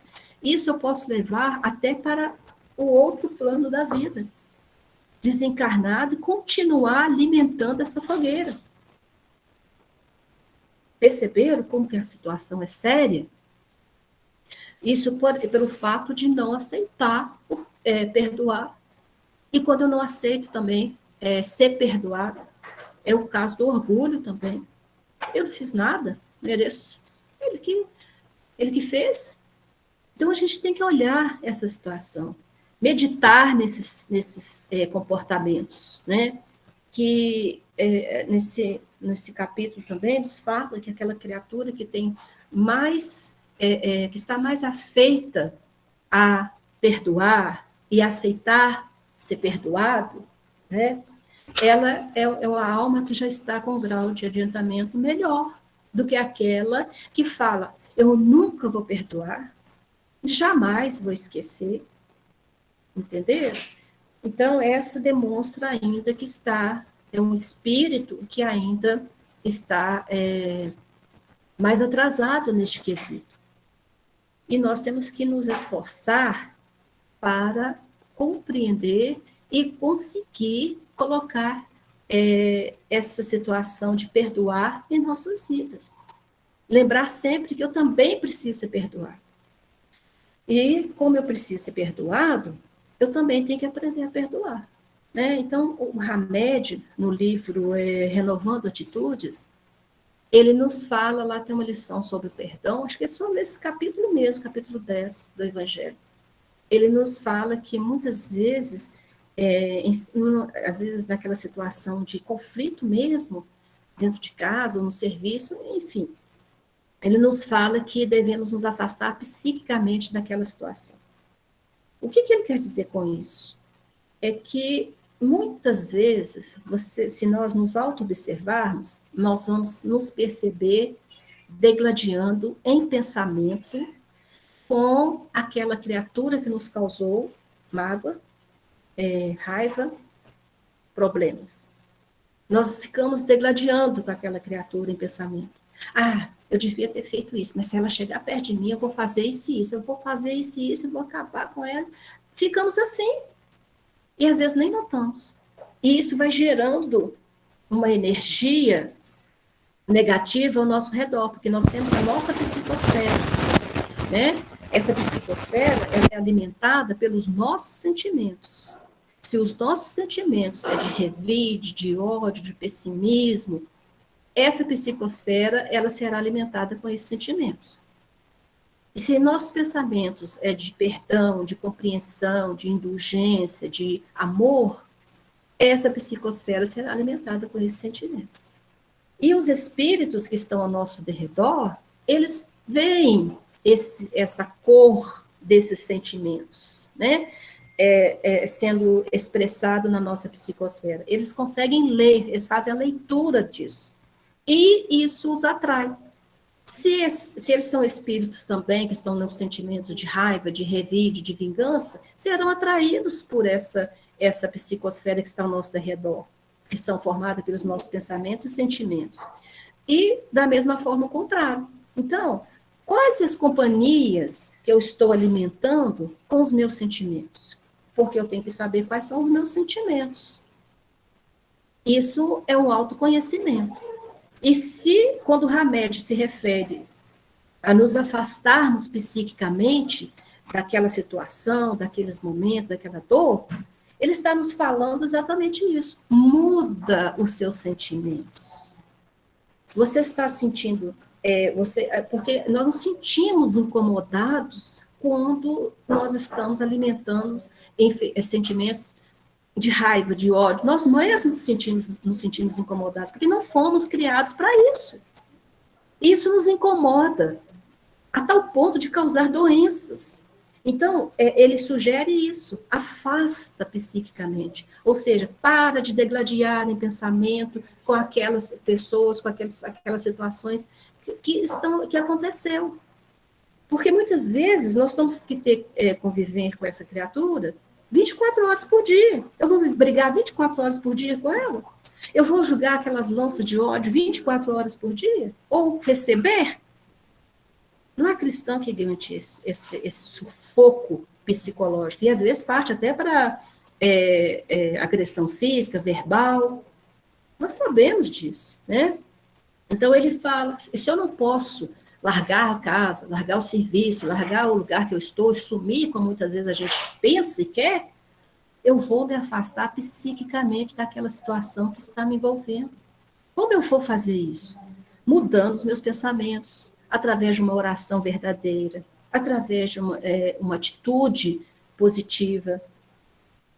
isso eu posso levar até para o outro plano da vida, desencarnado e continuar alimentando essa fogueira. Perceberam como que a situação é séria? Isso pelo fato de não aceitar perdoar. E quando eu não aceito também ser perdoado, é o caso do orgulho também. Eu não fiz nada, mereço. Ele que fez. Então, a gente tem que olhar essa situação, meditar nesses comportamentos, né? Que nesse capítulo também nos fala que aquela criatura que tem mais, que está mais afeita a perdoar e aceitar ser perdoado, né, ela é uma alma que já está com um grau de adiantamento melhor do que aquela que fala, eu nunca vou perdoar, jamais vou esquecer, entendeu? Então, essa demonstra ainda que é um espírito que ainda está mais atrasado neste quesito. E nós temos que nos esforçar para compreender e conseguir colocar essa situação de perdoar em nossas vidas. Lembrar sempre que eu também preciso ser perdoado. E como eu preciso ser perdoado, eu também tenho que aprender a perdoar. Né? Então, o Hamed, no livro Renovando Atitudes, ele nos fala, lá tem uma lição sobre o perdão, acho que é sobre esse capítulo mesmo, capítulo 10 do Evangelho. Ele nos fala que muitas vezes, às vezes naquela situação de conflito mesmo, dentro de casa ou no serviço, enfim, ele nos fala que devemos nos afastar psiquicamente daquela situação. O que ele quer dizer com isso? É que muitas vezes, se nós nos auto-observarmos, nós vamos nos perceber degladiando em pensamento com aquela criatura que nos causou mágoa, raiva, problemas. Nós ficamos degladiando com aquela criatura em pensamento. Ah, eu devia ter feito isso, mas se ela chegar perto de mim, eu vou fazer isso e isso, eu vou fazer isso e isso, eu vou acabar com ela. Ficamos assim. E às vezes nem notamos. E isso vai gerando uma energia negativa ao nosso redor, porque nós temos a nossa psicosfera, né? Essa psicosfera ela é alimentada pelos nossos sentimentos. Se os nossos sentimentos é de revide, de ódio, de pessimismo, essa psicosfera ela será alimentada com esses sentimentos. E se nossos pensamentos é de perdão, de compreensão, de indulgência, de amor, essa psicosfera será alimentada com esses sentimentos. E os espíritos que estão ao nosso derredor, eles veem essa cor desses sentimentos, né? Sendo expressado na nossa psicosfera. Eles conseguem ler, eles fazem a leitura disso. E isso os atrai. Se eles são espíritos também, que estão nos sentimentos de raiva, de revide, de vingança, serão atraídos por essa psicosfera que está ao nosso redor, que são formadas pelos nossos pensamentos e sentimentos. E, da mesma forma, o contrário. Então, quais as companhias que eu estou alimentando com os meus sentimentos? Porque eu tenho que saber quais são os meus sentimentos. Isso é um autoconhecimento. E se, quando o Hamed se refere a nos afastarmos psiquicamente daquela situação, daqueles momentos, daquela dor, ele está nos falando exatamente isso. Muda os seus sentimentos. Se você está sentindo, porque nós nos sentimos incomodados quando nós estamos alimentando sentimentos de raiva, de ódio. Nós mesmos nos sentimos incomodados, porque não fomos criados para isso. Isso nos incomoda, a tal ponto de causar doenças. Então, ele sugere isso, afasta psiquicamente, ou seja, para de degladiar em pensamento com aquelas pessoas, com aquelas situações que aconteceu. Porque muitas vezes nós temos que conviver com essa criatura 24 horas por dia. Eu vou brigar 24 horas por dia com ela? Eu vou julgar aquelas lanças de ódio 24 horas por dia? Ou receber? Não é cristão que aguente esse sufoco psicológico. E às vezes parte até para agressão física, verbal. Nós sabemos disso, né? Então ele fala, se eu não posso largar a casa, largar o serviço, largar o lugar que eu estou, sumir, como muitas vezes a gente pensa e quer, eu vou me afastar psiquicamente daquela situação que está me envolvendo. Como eu vou fazer isso? Mudando os meus pensamentos, através de uma oração verdadeira, através de uma atitude positiva.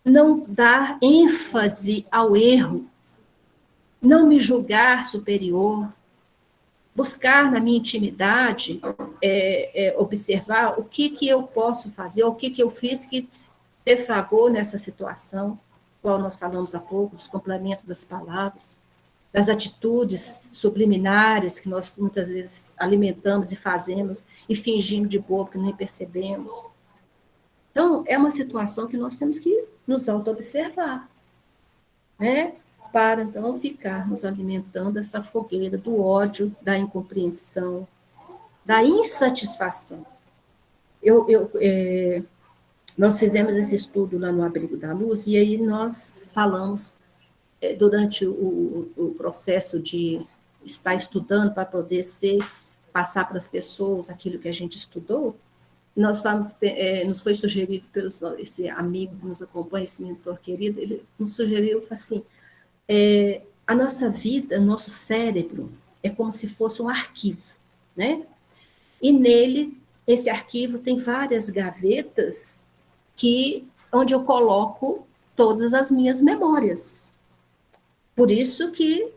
Não dar ênfase ao erro, não me julgar superior, buscar na minha intimidade, observar o que eu posso fazer, o que eu fiz que deflagrou nessa situação, qual nós falamos há pouco, dos complementos das palavras, das atitudes subliminares que nós muitas vezes alimentamos e fazemos e fingimos de bobo que nem percebemos. Então, é uma situação que nós temos que nos auto-observar, né? Para então não ficarmos alimentando essa fogueira do ódio, da incompreensão, da insatisfação. Nós fizemos esse estudo lá no Abrigo da Luz, e aí nós falamos, durante o processo de estar estudando para poder passar para as pessoas aquilo que a gente estudou, nos foi sugerido esse amigo que nos acompanha, esse mentor querido, ele nos sugeriu assim, a nossa vida, nosso cérebro, é como se fosse um arquivo, né? E nele, esse arquivo tem várias gavetas onde eu coloco todas as minhas memórias. Por isso que,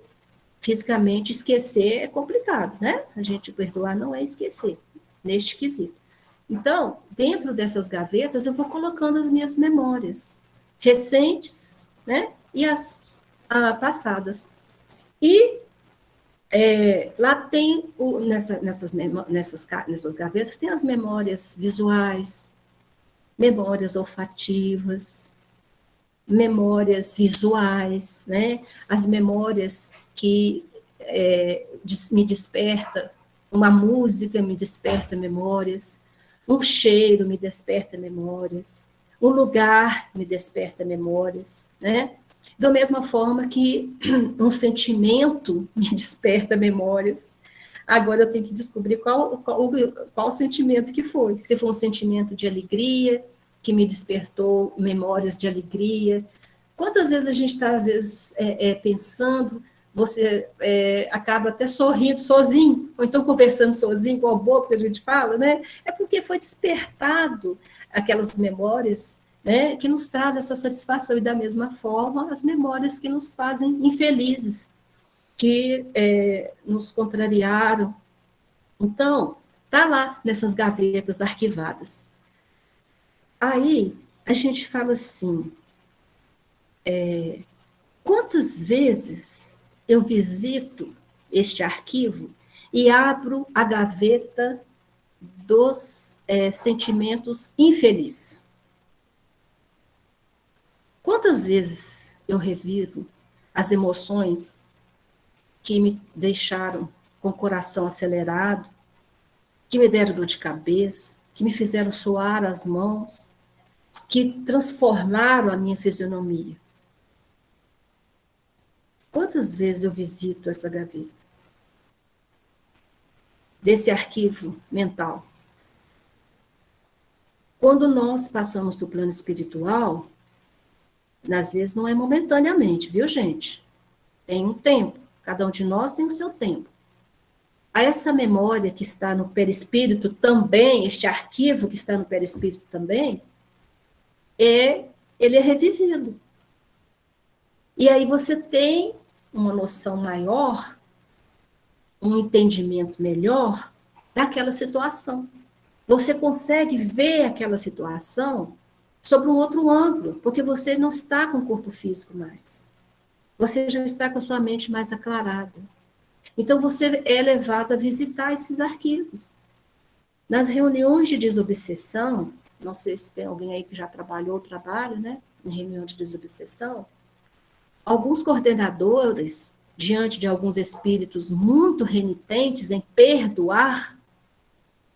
fisicamente, esquecer é complicado, né? A gente perdoar não é esquecer, neste quesito. Então, dentro dessas gavetas, eu vou colocando as minhas memórias recentes, né? E as passadas. E lá tem, nessas gavetas, tem as memórias visuais, memórias olfativas, memórias visuais, né? As memórias que me desperta, uma música me desperta memórias, um cheiro me desperta memórias, um lugar me desperta memórias, né? Da mesma forma que um sentimento me desperta memórias. Agora eu tenho que descobrir qual sentimento que foi. Se foi um sentimento de alegria, que me despertou memórias de alegria. Quantas vezes a gente está, às vezes, pensando, você acaba até sorrindo sozinho, ou então conversando sozinho, igual bobo que a gente fala, né? É porque foi despertado aquelas memórias, né, que nos traz essa satisfação, e da mesma forma as memórias que nos fazem infelizes, que nos contrariaram. Então, está lá nessas gavetas arquivadas. Aí, a gente fala assim, quantas vezes eu visito este arquivo e abro a gaveta dos sentimentos infelizes? Quantas vezes eu revivo as emoções que me deixaram com o coração acelerado, que me deram dor de cabeça, que me fizeram suar as mãos, que transformaram a minha fisionomia? Quantas vezes eu visito essa gaveta desse arquivo mental? Quando nós passamos para o plano espiritual, às vezes não é momentaneamente, viu, gente? Tem um tempo, cada um de nós tem o seu tempo. Essa memória que está no perispírito também, este arquivo que está no perispírito também, ele é revivido. E aí você tem uma noção maior, um entendimento melhor daquela situação. Você consegue ver aquela situação sob um outro ângulo, porque você não está com o corpo físico mais. Você já está com a sua mente mais aclarada. Então, você é levado a visitar esses arquivos. Nas reuniões de desobsessão, não sei se tem alguém aí que já trabalhou ou trabalha, né, em reunião de desobsessão, alguns coordenadores, diante de alguns espíritos muito renitentes em perdoar,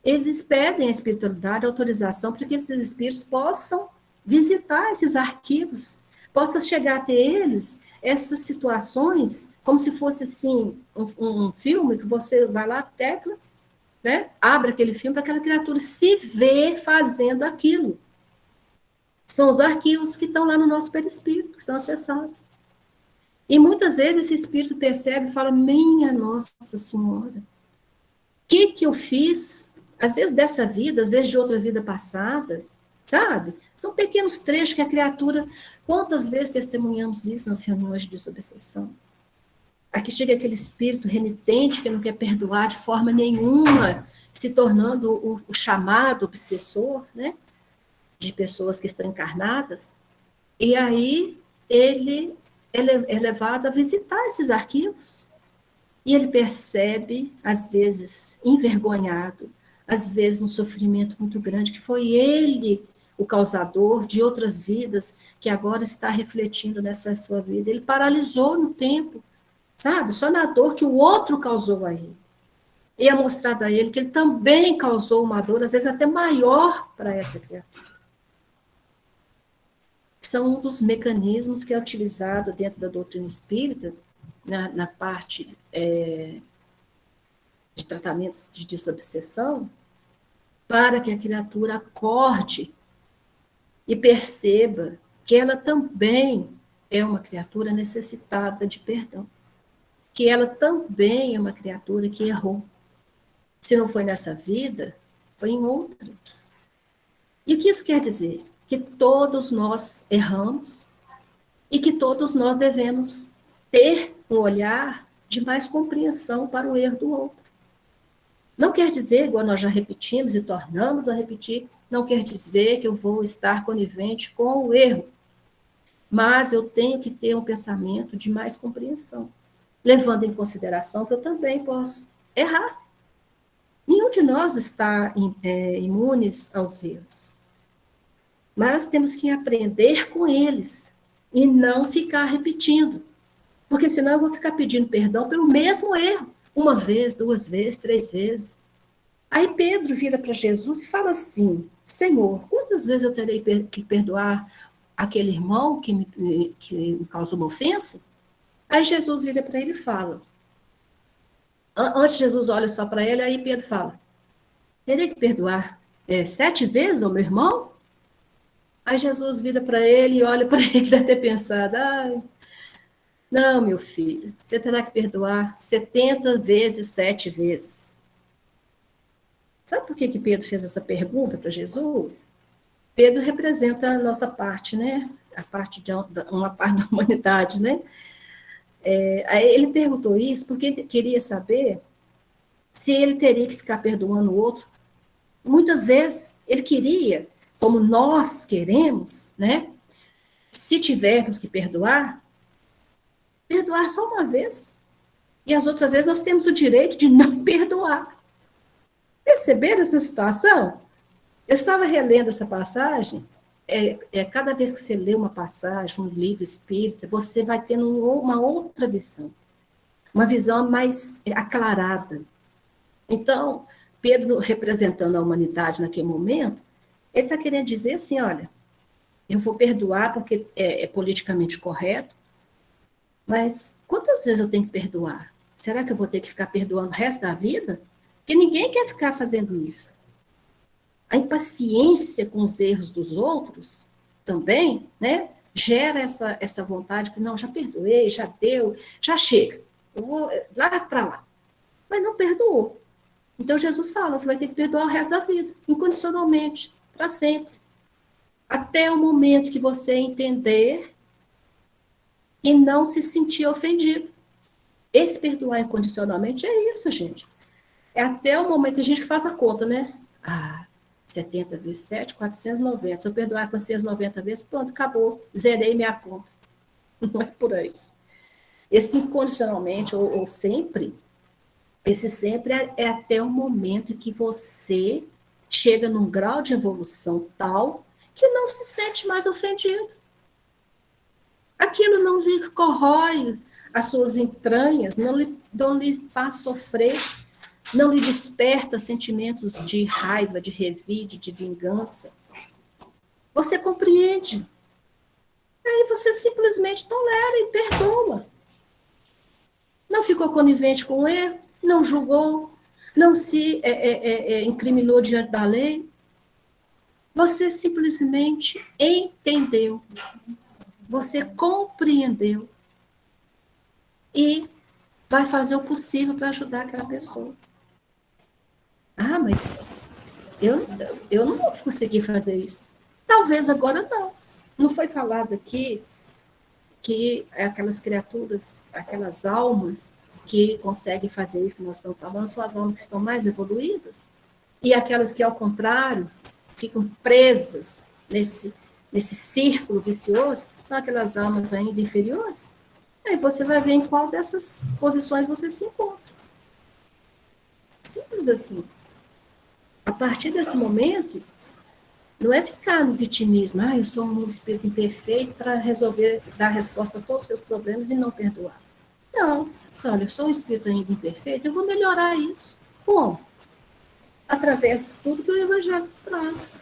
eles pedem à espiritualidade autorização para que esses espíritos possam visitar esses arquivos, possa chegar até eles essas situações, como se fosse assim, um filme que você vai lá, tecla, né, abre aquele filme para aquela criatura se ver fazendo aquilo. São os arquivos que estão lá no nosso perispírito, que são acessados. E muitas vezes esse espírito percebe e fala, minha Nossa Senhora, o que eu fiz? Às vezes dessa vida, às vezes de outra vida passada, sabe? São pequenos trechos que a criatura... Quantas vezes testemunhamos isso nas reuniões de desobsessão? Aqui chega aquele espírito renitente que não quer perdoar de forma nenhuma, se tornando o chamado obsessor, né? de pessoas que estão encarnadas, e aí ele é levado a visitar esses arquivos, e ele percebe, às vezes envergonhado, às vezes um sofrimento muito grande, que foi ele o causador de outras vidas, que agora está refletindo nessa sua vida. Ele paralisou no tempo, sabe? Só na dor que o outro causou a ele. E é mostrado a ele que ele também causou uma dor, às vezes até maior para essa criatura. São um dos mecanismos que é utilizado dentro da doutrina espírita, na parte de tratamentos de desobsessão, para que a criatura acorde e perceba que ela também é uma criatura necessitada de perdão, que ela também é uma criatura que errou. Se não foi nessa vida, foi em outra. E o que isso quer dizer? Que todos nós erramos e que todos nós devemos ter um olhar de mais compreensão para o erro do outro. Não quer dizer, igual nós já repetimos e tornamos a repetir, não quer dizer que eu vou estar conivente com o erro, mas eu tenho que ter um pensamento de mais compreensão, levando em consideração que eu também posso errar. Nenhum de nós está imunes aos erros, mas temos que aprender com eles e não ficar repetindo, porque senão eu vou ficar pedindo perdão pelo mesmo erro, uma vez, duas vezes, três vezes. Aí Pedro vira para Jesus e fala assim: Senhor, quantas vezes eu terei que perdoar aquele irmão que me causou uma ofensa? Aí Jesus vira para ele e fala, antes Jesus olha só para ele, aí Pedro fala, terei que perdoar 7 vezes ao meu irmão? Aí Jesus vira para ele e olha para ele, deve ter pensado, não, meu filho, você terá que perdoar 70 vezes, 7 vezes. Sabe por que Pedro fez essa pergunta para Jesus? Pedro representa a nossa parte, né? Uma parte da humanidade, né? Aí ele perguntou isso porque ele queria saber se ele teria que ficar perdoando o outro. Muitas vezes ele queria, como nós queremos, né? Se tivermos que perdoar só uma vez. E as outras vezes nós temos o direito de não perdoar. Perceberam essa situação? Eu estava relendo essa passagem. Cada vez que você lê uma passagem, um livro espírita, você vai tendo uma outra visão. Uma visão mais aclarada. Então, Pedro, representando a humanidade naquele momento, ele está querendo dizer assim, olha, eu vou perdoar porque é politicamente correto, mas quantas vezes eu tenho que perdoar? Será que eu vou ter que ficar perdoando o resto da vida? Porque ninguém quer ficar fazendo isso. A impaciência com os erros dos outros também, né, gera essa vontade de, não, já perdoei, já deu, já chega, eu vou lá para lá. Mas não perdoou. Então Jesus fala, você vai ter que perdoar o resto da vida, incondicionalmente, para sempre. Até o momento que você entender e não se sentir ofendido. Esse perdoar incondicionalmente é isso, gente. É até o momento, a gente que faz a conta, né? 70 vezes 7, 490. Se eu perdoar 490 vezes, pronto, acabou. Zerei minha conta. Não é por aí. Esse incondicionalmente, ou sempre, esse sempre é até o momento em que você chega num grau de evolução tal que não se sente mais ofendido. Aquilo não lhe corrói as suas entranhas, não lhe faz sofrer, não lhe desperta sentimentos de raiva, de revide, de vingança. Você compreende. Aí você simplesmente tolera e perdoa. Não ficou conivente com o erro, não julgou, não se incriminou diante da lei. Você simplesmente entendeu. Você compreendeu. E vai fazer o possível para ajudar aquela pessoa. Mas eu não vou conseguir fazer isso. Talvez agora não. Não foi falado aqui que aquelas criaturas, aquelas almas que conseguem fazer isso que nós estamos falando, são as almas que estão mais evoluídas. E aquelas que, ao contrário, ficam presas nesse círculo vicioso, são aquelas almas ainda inferiores. Aí você vai ver em qual dessas posições você se encontra. Simples assim. A partir desse momento, não é ficar no vitimismo, eu sou um espírito imperfeito para resolver, dar resposta a todos os seus problemas e não perdoar. Não. Olha, eu sou um espírito ainda imperfeito, eu vou melhorar isso. Como? Através de tudo que o Evangelho nos traz.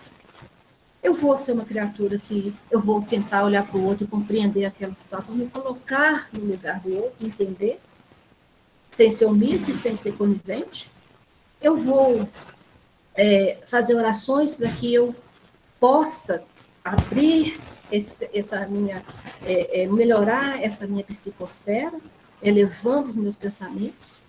Eu vou ser uma criatura que eu vou tentar olhar para o outro e compreender aquela situação, me colocar no lugar do outro, entender, sem ser omisso e sem ser conivente. Eu vou fazer orações para que eu possa abrir melhorar essa minha psicosfera, elevando os meus pensamentos.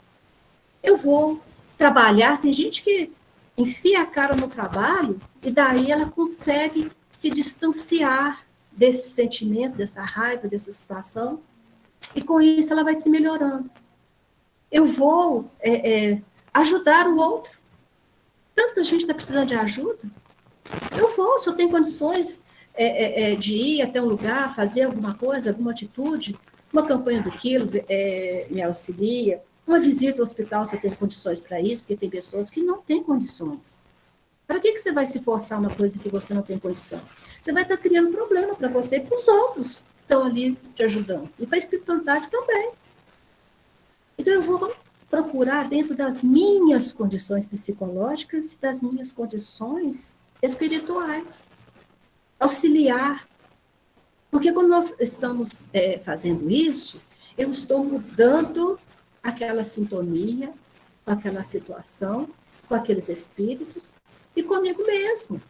Eu vou trabalhar, tem gente que enfia a cara no trabalho e daí ela consegue se distanciar desse sentimento, dessa raiva, dessa situação, e com isso ela vai se melhorando. Eu vou ajudar o outro. Tanta gente está precisando de ajuda. Eu vou, se eu tenho condições de ir até um lugar, fazer alguma coisa, alguma atitude, uma campanha do quilo me auxilia, uma visita ao hospital se eu tenho condições para isso, porque tem pessoas que não têm condições. Para que você vai se forçar uma coisa que você não tem condição? Você vai estar criando problema para você e para os outros que estão ali te ajudando. E para a espiritualidade também. Então eu vou procurar dentro das minhas condições psicológicas e das minhas condições espirituais. Auxiliar. Porque quando nós estamos fazendo isso, eu estou mudando aquela sintonia com aquela situação, com aqueles espíritos e comigo mesmo.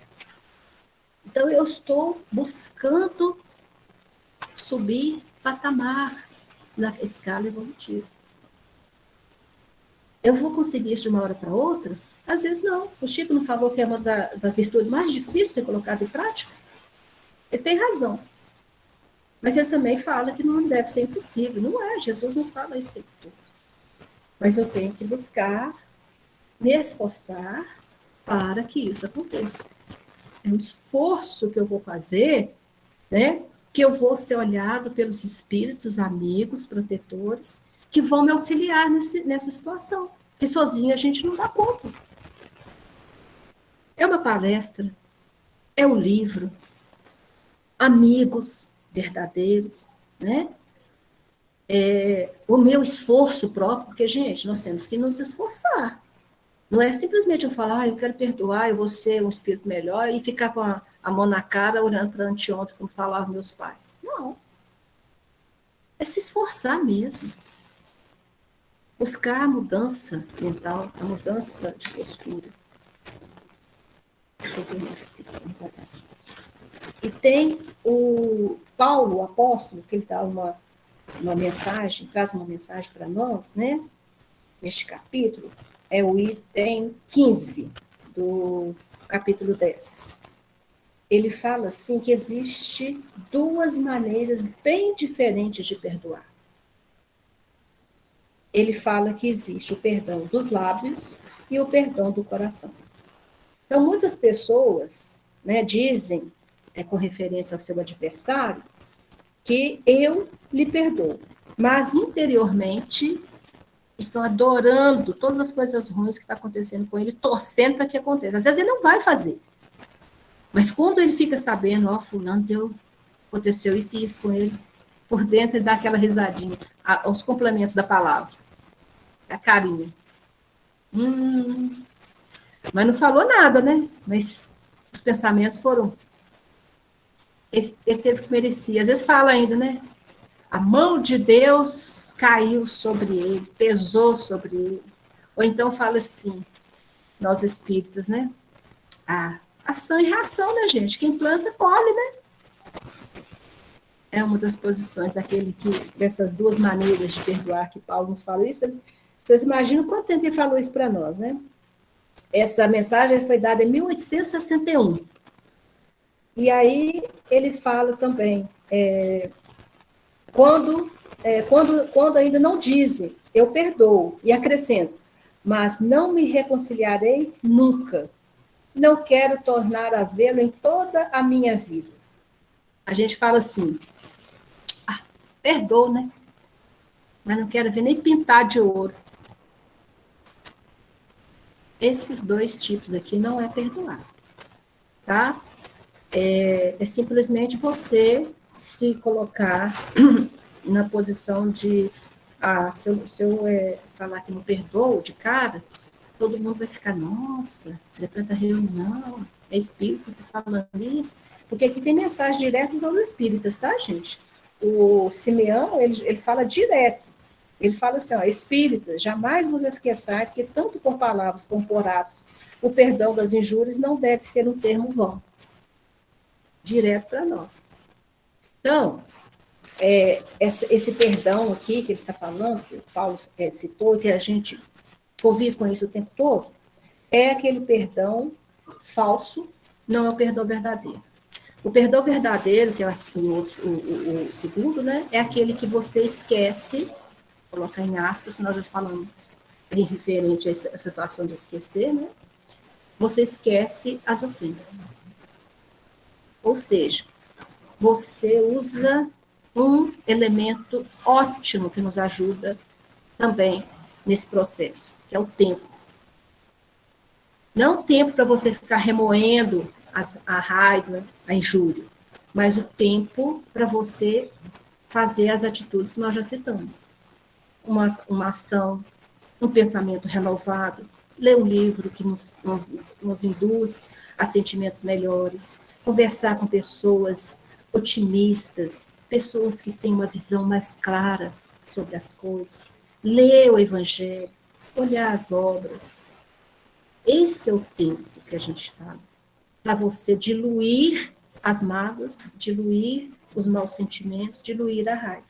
Então, eu estou buscando subir patamar na escala evolutiva. Eu vou conseguir isso de uma hora para outra? Às vezes não. O Chico não falou que é uma das virtudes mais difíceis de ser colocada em prática? Ele tem razão. Mas ele também fala que não deve ser impossível. Não é, Jesus nos fala isso o tempo todo. Mas eu tenho que buscar, me esforçar para que isso aconteça. É um esforço que eu vou fazer, né? Que eu vou ser olhado pelos espíritos, amigos, protetores, que vão me auxiliar nessa situação. Porque sozinho a gente não dá conta. É uma palestra, é um livro, amigos verdadeiros, né? O meu esforço próprio, porque, gente, nós temos que nos esforçar. Não é simplesmente eu falar, eu quero perdoar, eu vou ser um espírito melhor e ficar com a mão na cara, olhando para anteontem, como falavam meus pais. Não. É se esforçar mesmo. Buscar a mudança mental, a mudança de postura. Deixa eu ver mais. E tem o Paulo, o apóstolo, que ele dá uma mensagem, traz uma mensagem para nós, né? Neste capítulo, é o item 15 do capítulo 10. Ele fala assim que existe duas maneiras bem diferentes de perdoar. Ele fala que existe o perdão dos lábios e o perdão do coração. Então, muitas pessoas, né, dizem, com referência ao seu adversário, que eu lhe perdoo, mas interiormente estão adorando todas as coisas ruins que estão acontecendo com ele, torcendo para que aconteça. Às vezes ele não vai fazer, mas quando ele fica sabendo, fulano aconteceu isso e isso com ele, por dentro ele dá aquela risadinha, aos complementos da palavra, a carinha. Mas não falou nada, né? Mas os pensamentos foram... Ele teve que merecer. Às vezes fala ainda, né? A mão de Deus caiu sobre ele, pesou sobre ele. Ou então fala assim, nós espíritas, né? Ação e reação, né, gente? Quem planta, colhe, né? É uma das posições dessas duas maneiras de perdoar que Paulo nos fala isso. Vocês imaginam quanto tempo ele falou isso para nós, né? Essa mensagem foi dada em 1861. E aí ele fala também, quando ainda não dizem, eu perdoo, e acrescento, mas não me reconciliarei nunca. não quero tornar a vê-lo em toda a minha vida. A gente fala assim, perdoa, né? Mas não quero ver nem pintar de ouro. Esses dois tipos aqui não é perdoar, tá? É simplesmente você se colocar na posição de, se eu falar que não perdoo de cara, todo mundo vai ficar, nossa, frequenta reunião, é espírita que está falando isso, porque aqui tem mensagens diretas aos espíritas, tá, gente? O Simeão, ele fala direto, ele fala assim, ó, espíritas, jamais vos esqueçais que tanto por palavras como por atos, o perdão das injúrias não deve ser um termo vão. Direto para nós. Então, esse perdão aqui que ele está falando, que o Paulo citou, que a gente convive com isso o tempo todo, é aquele perdão falso, não é o perdão verdadeiro. O perdão verdadeiro, que é o segundo, né, é aquele que você esquece, colocar em aspas, que nós já falamos em referente a essa situação de esquecer, né? Você esquece as ofensas. Ou seja, você usa um elemento ótimo que nos ajuda também nesse processo, que é o tempo. Não o tempo para você ficar remoendo a raiva, a injúria, mas o tempo para você fazer as atitudes que nós já citamos. Uma ação, um pensamento renovado, ler um livro que nos induz a sentimentos melhores, conversar com pessoas otimistas, pessoas que têm uma visão mais clara sobre as coisas, ler o Evangelho, olhar as obras. Esse é o tempo que a gente fala, para você diluir as mágoas, diluir os maus sentimentos, diluir a raiva.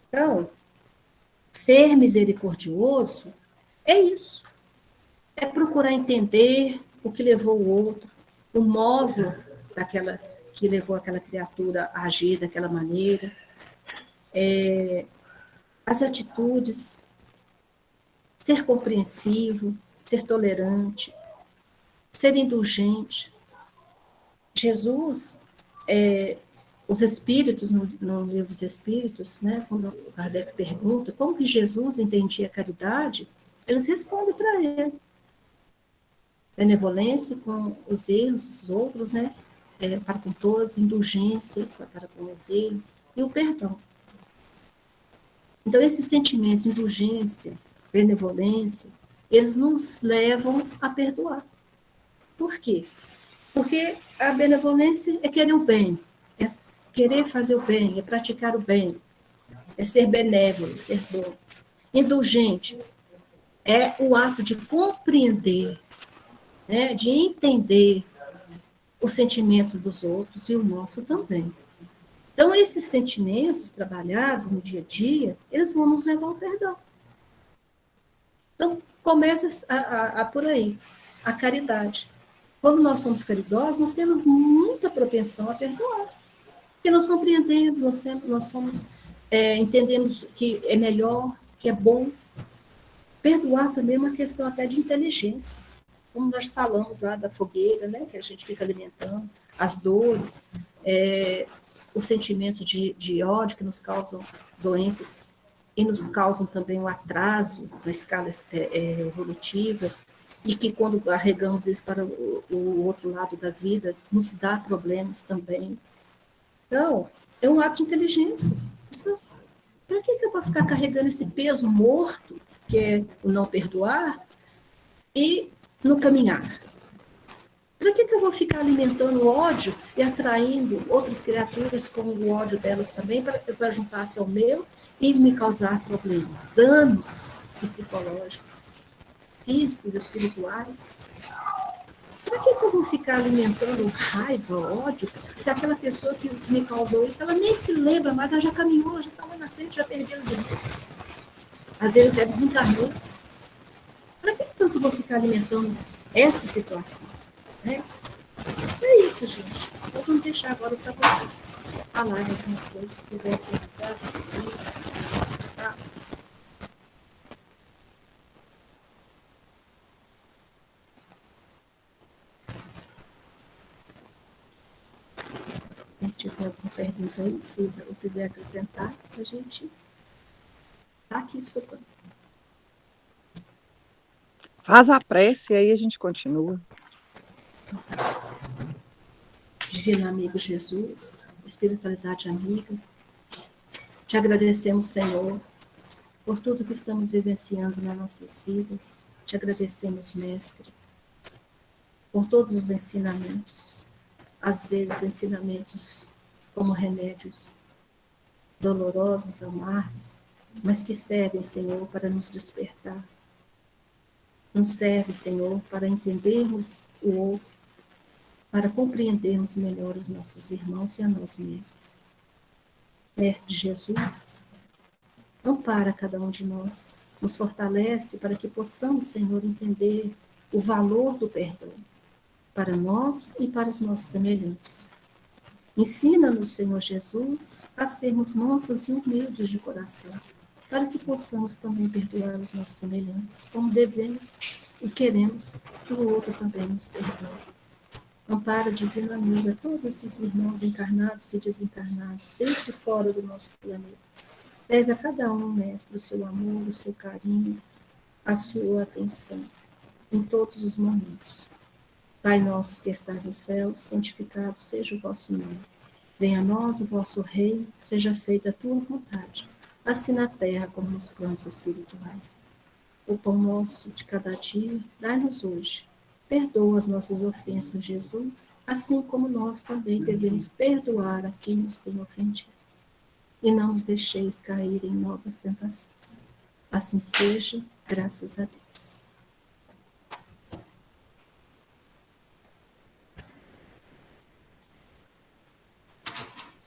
Então, ser misericordioso é isso. É procurar entender o que levou o outro, o móvel que levou aquela criatura a agir daquela maneira, as atitudes, ser compreensivo, ser tolerante, ser indulgente. Jesus, os Espíritos, no livro dos Espíritos, né, quando o Kardec pergunta como que Jesus entendia a caridade, eles respondem para ele. Benevolência com os erros dos outros, né, para com todos, indulgência para com os erros, e o perdão. Então, esses sentimentos, indulgência, benevolência, eles nos levam a perdoar. Por quê? Porque a benevolência é querer o bem, é querer fazer o bem, é praticar o bem, é ser benévolo, ser bom. Indulgente é o ato de compreender, né, de entender os sentimentos dos outros e o nosso também. Então, esses sentimentos trabalhados no dia a dia, eles vão nos levar ao perdão. Então, começa por aí, a caridade. Quando nós somos caridosos, nós temos muita propensão a perdoar. Porque nós compreendemos, entendemos que é melhor, que é bom. Perdoar também é uma questão até de inteligência. Como nós falamos lá da fogueira, né, que a gente fica alimentando, as dores, os sentimentos de ódio que nos causam doenças e nos causam também um atraso na escala evolutiva, e que quando carregamos isso para o outro lado da vida, nos dá problemas também. Então, é um ato de inteligência. Para que eu vou ficar carregando esse peso morto, que é o não perdoar, e no caminhar? Para que eu vou ficar alimentando ódio e atraindo outras criaturas com o ódio delas também para juntar-se ao meu e me causar problemas, danos psicológicos, físicos, espirituais? Para que eu vou ficar alimentando raiva, ódio, se aquela pessoa que me causou isso, ela nem se lembra mais, ela já caminhou, já está lá na frente, já perdeu de vista. Às vezes até desencarnou. Para que eu vou ficar alimentando essa situação? Né? É isso, gente. Nós vamos deixar agora para vocês falarem algumas coisas, se quiserem perguntar, tá? aí, se eu quiser acrescentar, a gente está aqui escutando. Faz a prece e aí a gente continua. Divino amigo Jesus, espiritualidade amiga, te agradecemos, Senhor, por tudo que estamos vivenciando nas nossas vidas. Te agradecemos, Mestre, por todos os ensinamentos, às vezes ensinamentos como remédios dolorosos, amargos, mas que servem, Senhor, para nos despertar. Nos serve, Senhor, para entendermos o outro, para compreendermos melhor os nossos irmãos e a nós mesmos. Mestre Jesus, ampara cada um de nós, nos fortalece para que possamos, Senhor, entender o valor do perdão para nós e para os nossos semelhantes. Ensina-nos, Senhor Jesus, a sermos mansos e humildes de coração, para que possamos também perdoar os nossos semelhantes, como devemos e queremos que o outro também nos perdoe. Ampara, divina amiga, todos esses irmãos encarnados e desencarnados, dentro e fora do nosso planeta. Leve a cada um, Mestre, o seu amor, o seu carinho, a sua atenção, em todos os momentos. Pai nosso que estás no céu, santificado seja o vosso nome. Venha a nós o vosso reino, seja feita a tua vontade, assim na terra como nos planos espirituais. O pão nosso de cada dia, dai-nos hoje. Perdoa as nossas ofensas, Jesus, assim como nós também devemos perdoar a quem nos tem ofendido. E não nos deixeis cair em novas tentações. Assim seja, graças a Deus.